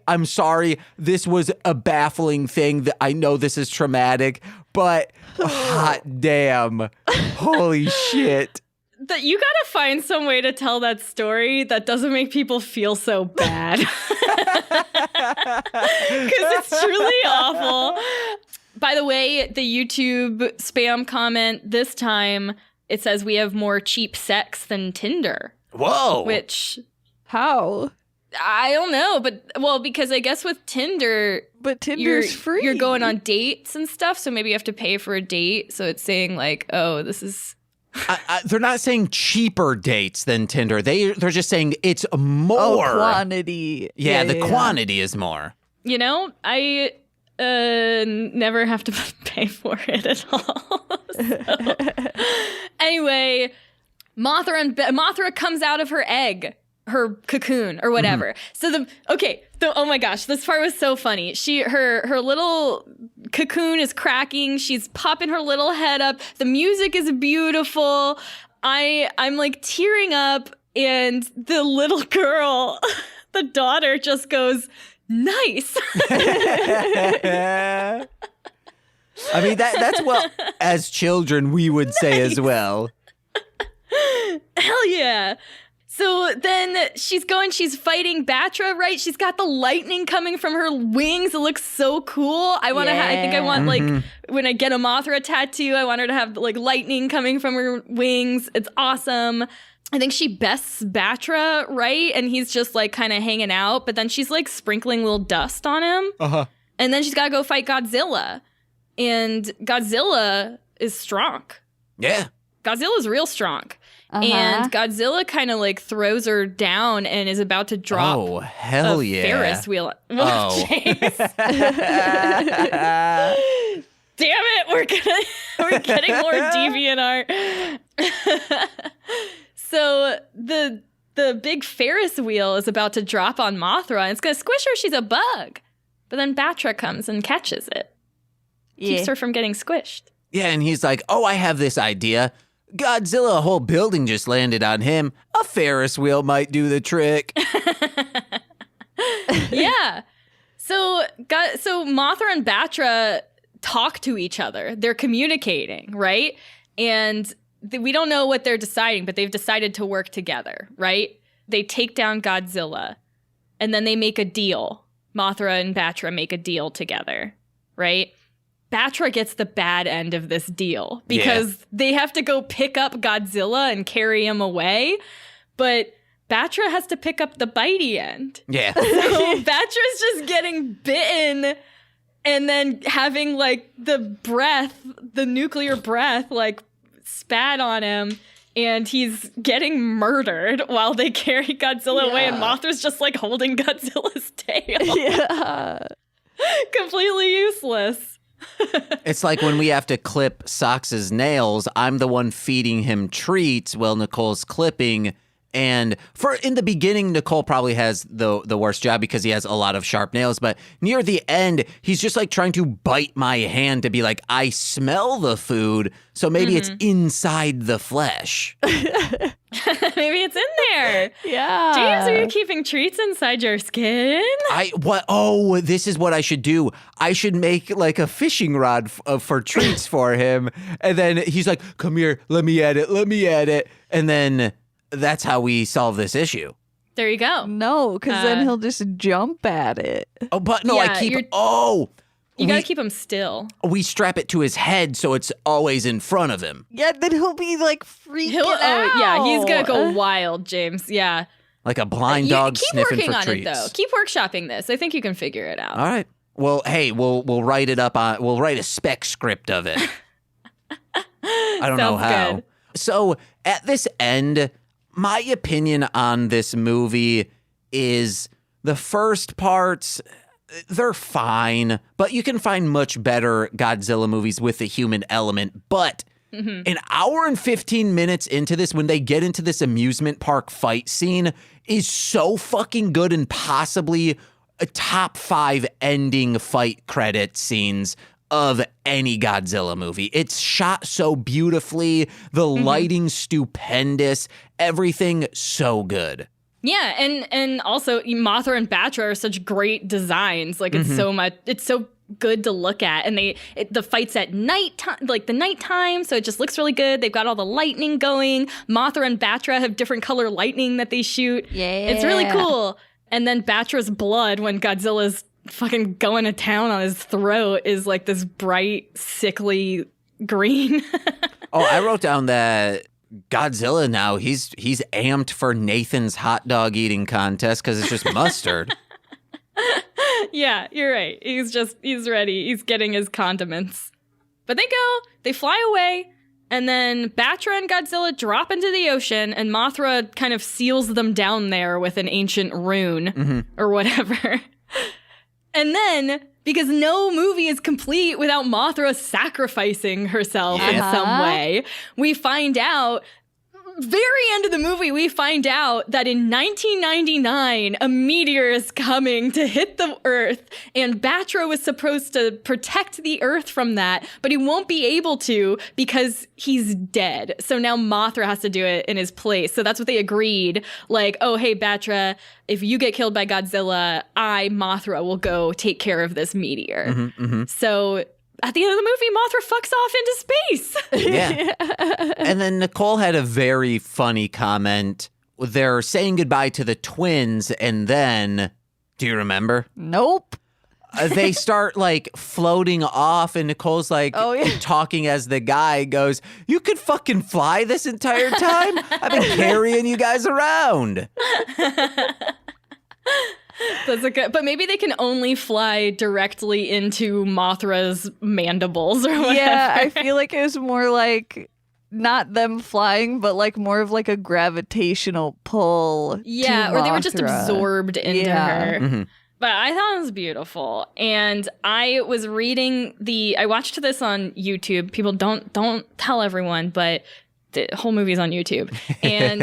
Speaker 1: I'm sorry, this was a baffling thing, that I know this is traumatic, but hot damn, holy shit.
Speaker 3: That you gotta find some way to tell that story that doesn't make people feel so bad. Because it's truly awful. By the way, the YouTube spam comment this time, it says we have more cheap sex than Tinder.
Speaker 1: Whoa.
Speaker 3: Which,
Speaker 2: How?
Speaker 3: I don't know, but, well, because I guess with Tinder...
Speaker 2: But Tinder's free.
Speaker 3: You're going on dates and stuff, so maybe you have to pay for a date. So it's saying like, oh, this is...
Speaker 1: They're not saying cheaper dates than Tinder. They're just saying it's more.
Speaker 2: Oh, quantity.
Speaker 1: Yeah, the quantity is more.
Speaker 3: You know, I... never have to pay for it at all. So. Anyway, Mothra comes out of her egg, her cocoon or whatever. So oh my gosh, this part was so funny. Her little cocoon is cracking. She's popping her little head up. The music is beautiful. I'm like tearing up, and the little girl, the daughter, just goes, nice.
Speaker 1: I mean, that's what, as children, we would say as well.
Speaker 3: Hell yeah. So then she's fighting Batra, right? She's got the lightning coming from her wings. It looks so cool. I think I want, like, when I get a Mothra tattoo, I want her to have, like, lightning coming from her wings. It's awesome. I think she bests Batra, right? And he's just like kind of hanging out, but then she's like sprinkling little dust on him. Uh-huh. And then she's got to go fight Godzilla. And Godzilla is strong.
Speaker 1: Yeah.
Speaker 3: Godzilla's real strong. Uh-huh. And Godzilla kind of like throws her down and is about to drop Ferris wheel.
Speaker 1: Oh.
Speaker 3: Damn it, we're getting more deviant art. So the big Ferris wheel is about to drop on Mothra, and it's going to squish her. She's a bug. But then Batra comes and catches it. Keeps her from getting squished.
Speaker 1: Yeah, and he's like, oh, I have this idea. Godzilla, a whole building just landed on him. A Ferris wheel might do the trick.
Speaker 3: Yeah. So Mothra and Batra talk to each other. They're communicating, right? And we don't know what they're deciding, but they've decided to work together, right? They take down Godzilla, and then they make a deal. Mothra and Batra make a deal together, right? Batra gets the bad end of this deal because they have to go pick up Godzilla and carry him away, but Batra has to pick up the bitey end. Yeah. So Batra's just getting bitten and then having, like, the nuclear breath, like, spat on him, and he's getting murdered while they carry Godzilla away, and Mothra's just like holding Godzilla's tail. Yeah. Completely useless.
Speaker 1: It's like when we have to clip Socks's nails, I'm the one feeding him treats while Nicole's clipping, And in the beginning, Nicole probably has the worst job because he has a lot of sharp nails. But near the end, he's just like trying to bite my hand to be like, I smell the food. So maybe it's inside the flesh.
Speaker 3: Maybe it's in there.
Speaker 2: Yeah.
Speaker 3: James, are you keeping treats inside your skin?
Speaker 1: Oh, this is what I should do. I should make like a fishing rod for treats for him. And then he's like, come here, let me at it. And then that's how we solve this issue.
Speaker 3: There you go.
Speaker 2: No, because then he'll just jump at it.
Speaker 1: Oh, but no,
Speaker 3: Yeah, you gotta keep him still.
Speaker 1: We strap it to his head so it's always in front of him.
Speaker 2: Yeah, then he'll be like freaking out.
Speaker 3: Yeah, he's gonna go wild, James. Yeah.
Speaker 1: Like a blind dog
Speaker 3: keep
Speaker 1: sniffing
Speaker 3: working
Speaker 1: for
Speaker 3: on
Speaker 1: treats.
Speaker 3: it, though. Keep workshopping this. I think you can figure it out.
Speaker 1: All right. Well, hey, we'll write it up on. We'll write a spec script of it. I don't know how.
Speaker 3: Good.
Speaker 1: So at this end, my opinion on this movie is the first parts. They're fine, but you can find much better Godzilla movies with the human element. But an hour and 15 minutes into this, when they get into this amusement park fight scene, is so fucking good and possibly a top 5 ending fight credit scenes of any Godzilla movie. It's shot so beautifully, the lighting stupendous, everything so good.
Speaker 3: Yeah, and also Mothra and Batra are such great designs. Like it's so good to look at. And the fight's at nighttime, like the nighttime, so it just looks really good. They've got all the lightning going. Mothra and Batra have different color lightning that they shoot.
Speaker 2: Yeah.
Speaker 3: It's really cool. And then Batra's blood when Godzilla's fucking going to town on his throat is like this bright, sickly green.
Speaker 1: Oh, I wrote down that Godzilla now, he's amped for Nathan's hot dog eating contest because it's just mustard.
Speaker 3: Yeah, you're right. He's ready. He's getting his condiments. But they fly away, and then Batra and Godzilla drop into the ocean, and Mothra kind of seals them down there with an ancient rune or whatever. And then, because no movie is complete without Mothra sacrificing herself in some way, we find out, very end of the movie, we find out that in 1999, a meteor is coming to hit the Earth, and Batra was supposed to protect the Earth from that, but he won't be able to because he's dead. So now Mothra has to do it in his place. So that's what they agreed. Like, oh, hey, Batra, if you get killed by Godzilla, Mothra, will go take care of this meteor. So at the end of the movie, Mothra fucks off into space.
Speaker 1: Yeah. And then Nicole had a very funny comment. They're saying goodbye to the twins, and then, do you remember?
Speaker 2: Nope.
Speaker 1: They start like floating off, and Nicole's like talking as the guy goes, you could fucking fly this entire time? I've been carrying you guys around.
Speaker 3: That's a good, but maybe they can only fly directly into Mothra's mandibles or whatever.
Speaker 2: Yeah, I feel like it was more like not them flying, but like more of like a gravitational pull.
Speaker 3: Yeah,
Speaker 2: to
Speaker 3: or they were just
Speaker 2: Mothra.
Speaker 3: absorbed into her.
Speaker 1: Mm-hmm.
Speaker 3: But I thought it was beautiful. And I was reading I watched this on YouTube. People don't tell everyone, but the whole movie's on YouTube. And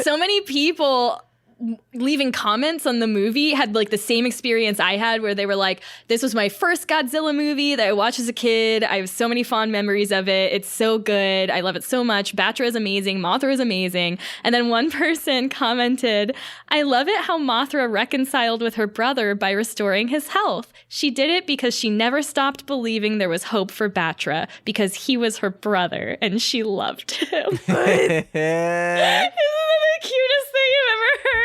Speaker 3: so many people leaving comments on the movie had like the same experience I had, where they were like, this was my first Godzilla movie that I watched as a kid. I have so many fond memories of it. It's so good. I love it so much. Batra is amazing. Mothra is amazing. And then one person commented, I love it how Mothra reconciled with her brother by restoring his health. She did it because she never stopped believing there was hope for Batra because he was her brother and she loved him. Isn't that the cutest thing you've ever heard?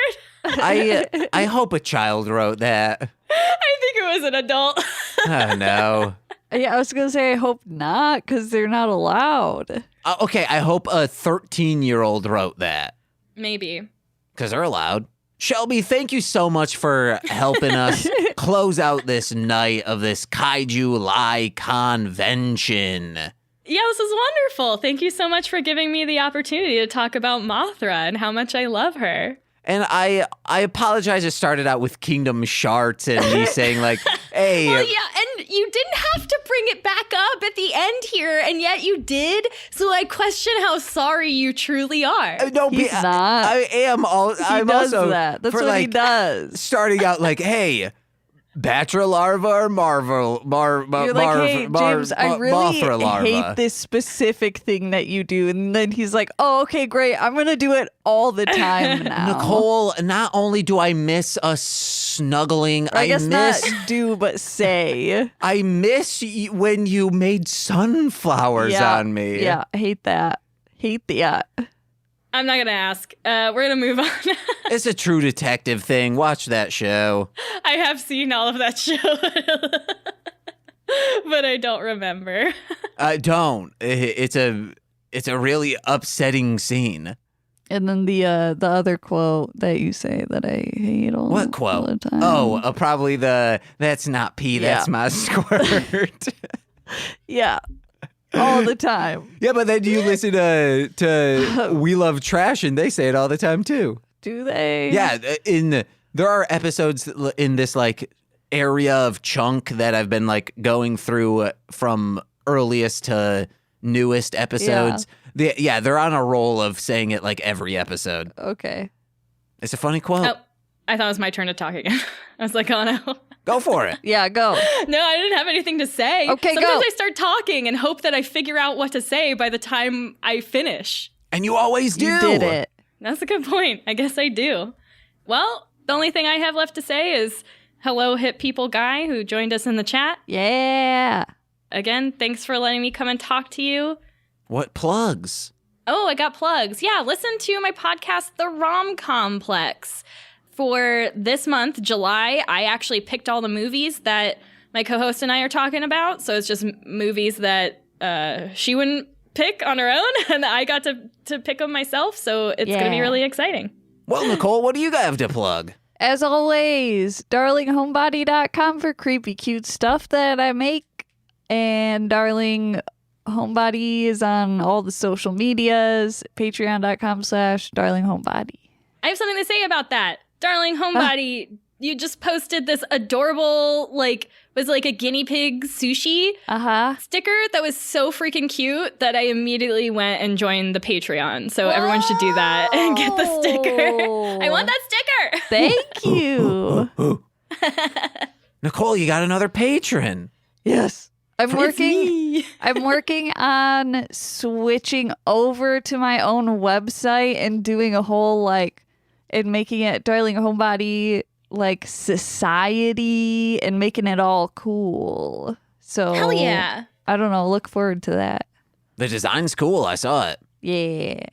Speaker 1: I hope a child wrote that.
Speaker 3: I think it was an adult.
Speaker 1: Oh, no.
Speaker 2: Yeah, I was going to say I hope not, because they're not allowed.
Speaker 1: Okay, I hope a 13-year-old wrote that.
Speaker 3: Maybe.
Speaker 1: Because they're allowed. Shelby, thank you so much for helping us close out this night of this KaiJULY convention.
Speaker 3: Yeah, this is wonderful. Thank you so much for giving me the opportunity to talk about Mothra and how much I love her.
Speaker 1: And I apologize. It started out with Kingdom Sharts and me saying like, hey.
Speaker 3: Well, yeah, and you didn't have to bring it back up at the end here, and yet you did. So I question how sorry you truly are.
Speaker 1: No,
Speaker 2: He's not.
Speaker 1: I am. I'm
Speaker 2: does
Speaker 1: also
Speaker 2: that. That's
Speaker 1: for,
Speaker 2: what he
Speaker 1: like,
Speaker 2: does.
Speaker 1: Starting out like, hey, Batra larva or Marvel?
Speaker 2: You're like, hey, James, I really
Speaker 1: Mothra larva.
Speaker 2: hate this specific thing that you do. And then he's like, oh, okay, great. I'm going to do it all the time now.
Speaker 1: Nicole, not only do I miss us snuggling,
Speaker 2: I guess
Speaker 1: miss
Speaker 2: not do, but say.
Speaker 1: I miss when you made sunflowers on me.
Speaker 2: Yeah, I hate that. Hate that.
Speaker 3: I'm not going to ask. We're going to move on.
Speaker 1: It's a True Detective thing. Watch that show.
Speaker 3: I have seen all of that show, but I don't remember.
Speaker 1: Don't. It's a really upsetting scene.
Speaker 2: And then the other quote that you say that I hate all,
Speaker 1: What
Speaker 2: all
Speaker 1: quote?
Speaker 2: the time.
Speaker 1: Oh, probably that's not pee, that's my squirt.
Speaker 2: Yeah. All the time.
Speaker 1: Yeah, but then you listen to We Love Trash and they say it all the time too.
Speaker 2: Do they?
Speaker 1: Yeah, there are episodes in this like area of chunk that I've been like going through from earliest to newest episodes. They're on a roll of saying it like every episode.
Speaker 2: Okay.
Speaker 1: It's a funny quote.
Speaker 3: Oh, I thought it was my turn to talk again. I was like, oh no.
Speaker 1: Go for it.
Speaker 2: Yeah, go.
Speaker 3: No, I didn't have anything to say.
Speaker 2: Okay,
Speaker 3: Sometimes
Speaker 2: go.
Speaker 3: I start talking and hope that I figure out what to say by the time I finish.
Speaker 1: And you always do.
Speaker 2: You did it.
Speaker 3: That's a good point. I guess I do. Well, the only thing I have left to say is hello, hip people guy who joined us in the chat.
Speaker 2: Yeah.
Speaker 3: Again, thanks for letting me come and talk to you.
Speaker 1: What plugs?
Speaker 3: Oh, I got plugs. Yeah, listen to my podcast, The Rom Complex. For this month, July, I actually picked all the movies that my co-host and I are talking about. So it's just movies that she wouldn't pick on her own, and I got to pick them myself. So it's going to be really exciting.
Speaker 1: Well, Nicole, what do you have to plug?
Speaker 2: As always, darlinghomebody.com for creepy cute stuff that I make. And Darling Homebody is on all the social medias, patreon.com/darlinghomebody.
Speaker 3: I have something to say about that. Darling Homebody, you just posted this adorable, was like a guinea pig sushi sticker that was so freaking cute that I immediately went and joined the Patreon. So everyone should do that and get the sticker. I want that sticker.
Speaker 2: Thank you.
Speaker 1: Nicole, you got another patron.
Speaker 2: Yes. I'm
Speaker 3: It's me.
Speaker 2: working on switching over to my own website and doing a whole and making it Darling Homebody society and making it all cool. So
Speaker 3: Hell yeah.
Speaker 2: I don't know. Look forward to that.
Speaker 1: The design's cool. I saw it.
Speaker 2: Yeah.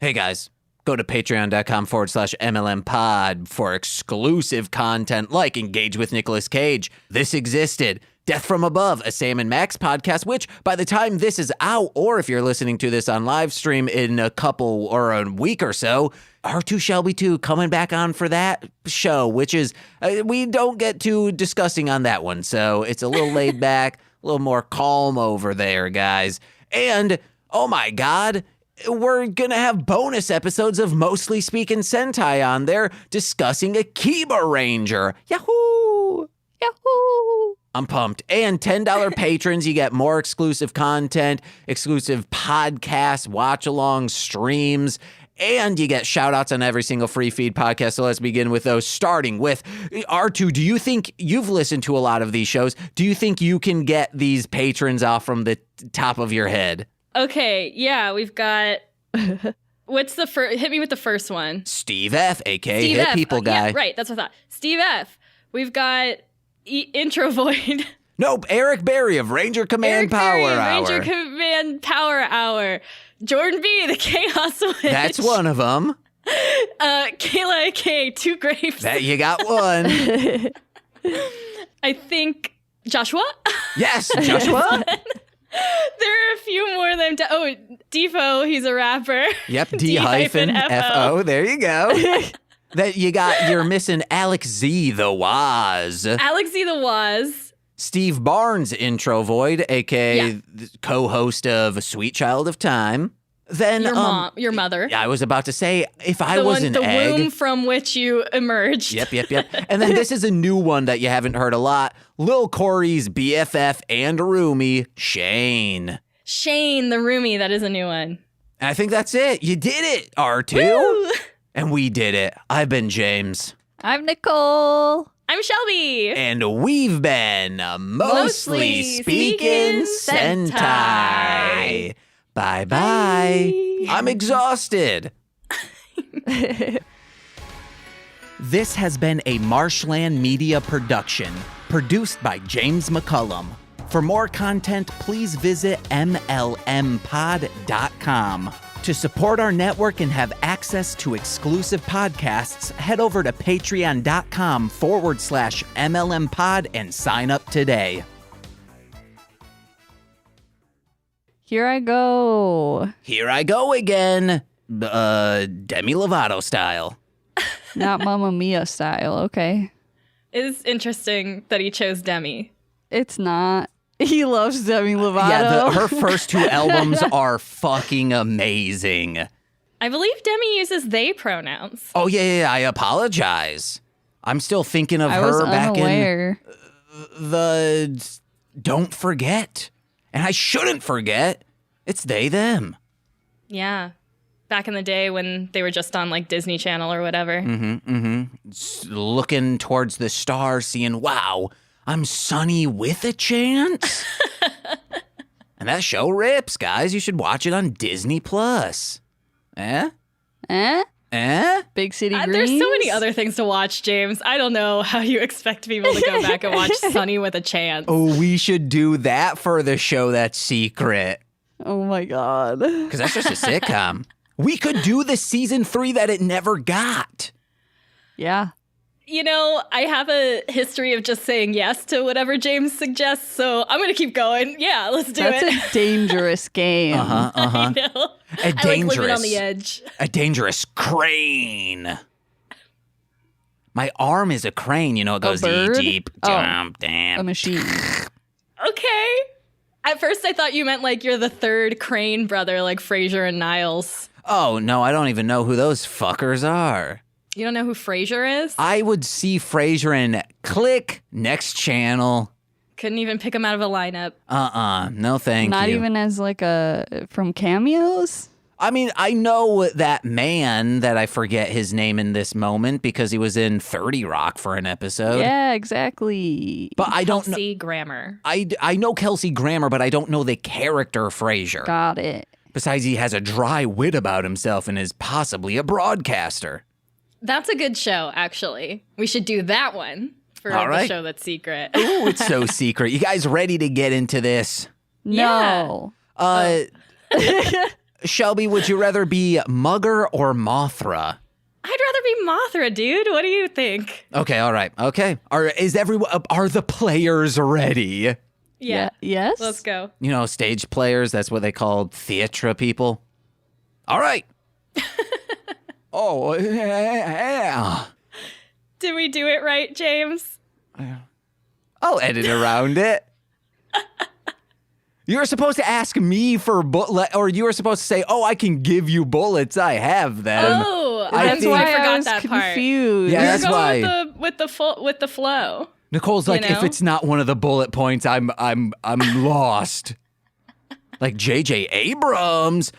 Speaker 1: Hey, guys. Go to patreon.com/MLM pod for exclusive content like Engage with Nicolas Cage. This existed. Death from Above, a Sam and Max podcast, which by the time this is out, or if you're listening to this on live stream in a couple or a week or so, R2 Shelby 2 coming back on for that show, which is, we don't get too discussing on that one. So it's a little laid back, a little more calm over there, guys. And, oh my God, we're going to have bonus episodes of Mostly Speakin Sentai on there discussing Akiba Ranger. Yahoo!
Speaker 2: Yahoo!
Speaker 1: I'm pumped. And $10 patrons, you get more exclusive content, exclusive podcasts, watch-along streams, and you get shout-outs on every single free feed podcast. So let's begin with those, starting with R2. Do you think you've listened to a lot of these shows? Do you think you can get these patrons off from the top of your head?
Speaker 3: Okay, yeah, we've got... What's the first? Hit me with the first one.
Speaker 1: Steve F, a.k.a.
Speaker 3: Steve
Speaker 1: Hit
Speaker 3: F.
Speaker 1: People Guy.
Speaker 3: Yeah, right, that's what I thought. Steve F. We've got Intro Void.
Speaker 1: Nope, Eric Berry of Ranger Command
Speaker 3: Eric
Speaker 1: Power
Speaker 3: Berry,
Speaker 1: Hour.
Speaker 3: Ranger Command Power Hour. Jordan B, the Chaos Witch.
Speaker 1: That's one of them.
Speaker 3: Kayla, a.k.a. Two Grapes.
Speaker 1: That you got one.
Speaker 3: I think Joshua.
Speaker 1: Yes, Joshua.
Speaker 3: There are a few more than Defo, he's a rapper.
Speaker 1: Yep, D-F-O. There you go. That you're missing Alex Z the Waz.
Speaker 3: Alex Z the Waz.
Speaker 1: Steve Barnes, Intro Void, aka the co-host of Sweet Child of Time. Then
Speaker 3: your mother.
Speaker 1: I was about to say, if I was an
Speaker 3: the
Speaker 1: egg.
Speaker 3: womb from which you emerged.
Speaker 1: Yep. And then this is a new one that you haven't heard a lot. Lil Corey's BFF and roomie, Shane.
Speaker 3: Shane, the roomie. That is a new one.
Speaker 1: I think that's it. You did it, R2.
Speaker 3: Woo!
Speaker 1: And we did it. I've been James.
Speaker 2: I'm Nicole.
Speaker 3: I'm Shelby.
Speaker 1: And we've been mostly speaking Sentai. Bye-bye. I'm exhausted. This has been a Marshland Media production, produced by James McCollum. For more content, please visit mlmpod.com. To support our network and have access to exclusive podcasts, head over to patreon.com/MLMpod and sign up today.
Speaker 2: Here I go.
Speaker 1: Here I go again. Demi Lovato style.
Speaker 2: Not Mamma Mia style, okay.
Speaker 3: It is interesting that he chose Demi.
Speaker 2: It's not. He loves Demi Lovato.
Speaker 1: Yeah, her first two albums are fucking amazing.
Speaker 3: I believe Demi uses they pronouns.
Speaker 1: Oh, yeah, I apologize. I'm still thinking of
Speaker 2: I
Speaker 1: her
Speaker 2: was
Speaker 1: back
Speaker 2: unaware.
Speaker 1: in the Don't Forget. And I shouldn't forget. It's they, them.
Speaker 3: Yeah. Back in the day when they were just on like Disney Channel or whatever.
Speaker 1: Looking towards the stars, seeing, wow, I'm Sunny with a chance? And that show rips, guys. You should watch it on Disney Plus. Eh?
Speaker 2: Eh?
Speaker 1: Eh?
Speaker 2: Big City Greens?
Speaker 3: There's so many other things to watch, James. I don't know how you expect people to go back and watch Sunny with a Chance.
Speaker 1: Oh, we should do that for the show that's secret.
Speaker 2: Oh my God.
Speaker 1: Because that's just a sitcom. We could do the season 3 that it never got.
Speaker 2: Yeah.
Speaker 3: You know, I have a history of just saying yes to whatever James suggests, so I'm going to keep going. Yeah, let's do
Speaker 2: That's
Speaker 3: it.
Speaker 2: a dangerous game.
Speaker 3: I know. I like living on the edge.
Speaker 1: A dangerous crane. My arm is a crane. You know, it goes
Speaker 2: bird?
Speaker 1: deep, jump,
Speaker 2: A
Speaker 1: damn.
Speaker 2: machine.
Speaker 3: Okay. At first, I thought you meant like you're the third Crane brother, like Frasier and Niles.
Speaker 1: Oh, no, I don't even know who those fuckers are.
Speaker 3: You don't know who Frasier is?
Speaker 1: I would see Frasier and click, next channel.
Speaker 3: Couldn't even pick him out of a lineup.
Speaker 1: No thank you.
Speaker 2: Not even as like from cameos?
Speaker 1: I mean, I know that man that I forget his name in this moment because he was in 30 Rock for an episode.
Speaker 2: Yeah, exactly.
Speaker 1: But I don't know.
Speaker 3: Kelsey Grammer.
Speaker 1: I know Kelsey Grammer, but I don't know the character Frasier.
Speaker 2: Got it.
Speaker 1: Besides, he has a dry wit about himself and is possibly a broadcaster.
Speaker 3: That's a good show, actually. We should do that one for
Speaker 1: All
Speaker 3: the
Speaker 1: right.
Speaker 3: show that's secret.
Speaker 1: Ooh, it's so secret. You guys ready to get into this?
Speaker 2: No.
Speaker 1: Shelby, would you rather be Mugger or Mothra?
Speaker 3: I'd rather be Mothra, dude. What do you think?
Speaker 1: Okay, all right. Okay. Are the players ready?
Speaker 3: Yeah.
Speaker 2: Yes?
Speaker 3: Let's go.
Speaker 1: You know, stage players, that's what they call theatre people. All right. Oh, yeah.
Speaker 3: Did we do it right, James?
Speaker 1: I'll edit around it. You were supposed to ask me for or you were supposed to say, "Oh, I can give you bullets. I have them."
Speaker 3: Oh,
Speaker 2: That's
Speaker 3: I
Speaker 2: why
Speaker 3: forgot
Speaker 2: I was
Speaker 3: that
Speaker 2: confused.
Speaker 1: Yeah,
Speaker 3: part.
Speaker 1: that's
Speaker 3: You're
Speaker 1: why.
Speaker 3: going with the flow.
Speaker 1: Nicole's like,
Speaker 3: You
Speaker 1: if
Speaker 3: know?
Speaker 1: it's not one of the bullet points, I'm lost. Like J.J. Abrams.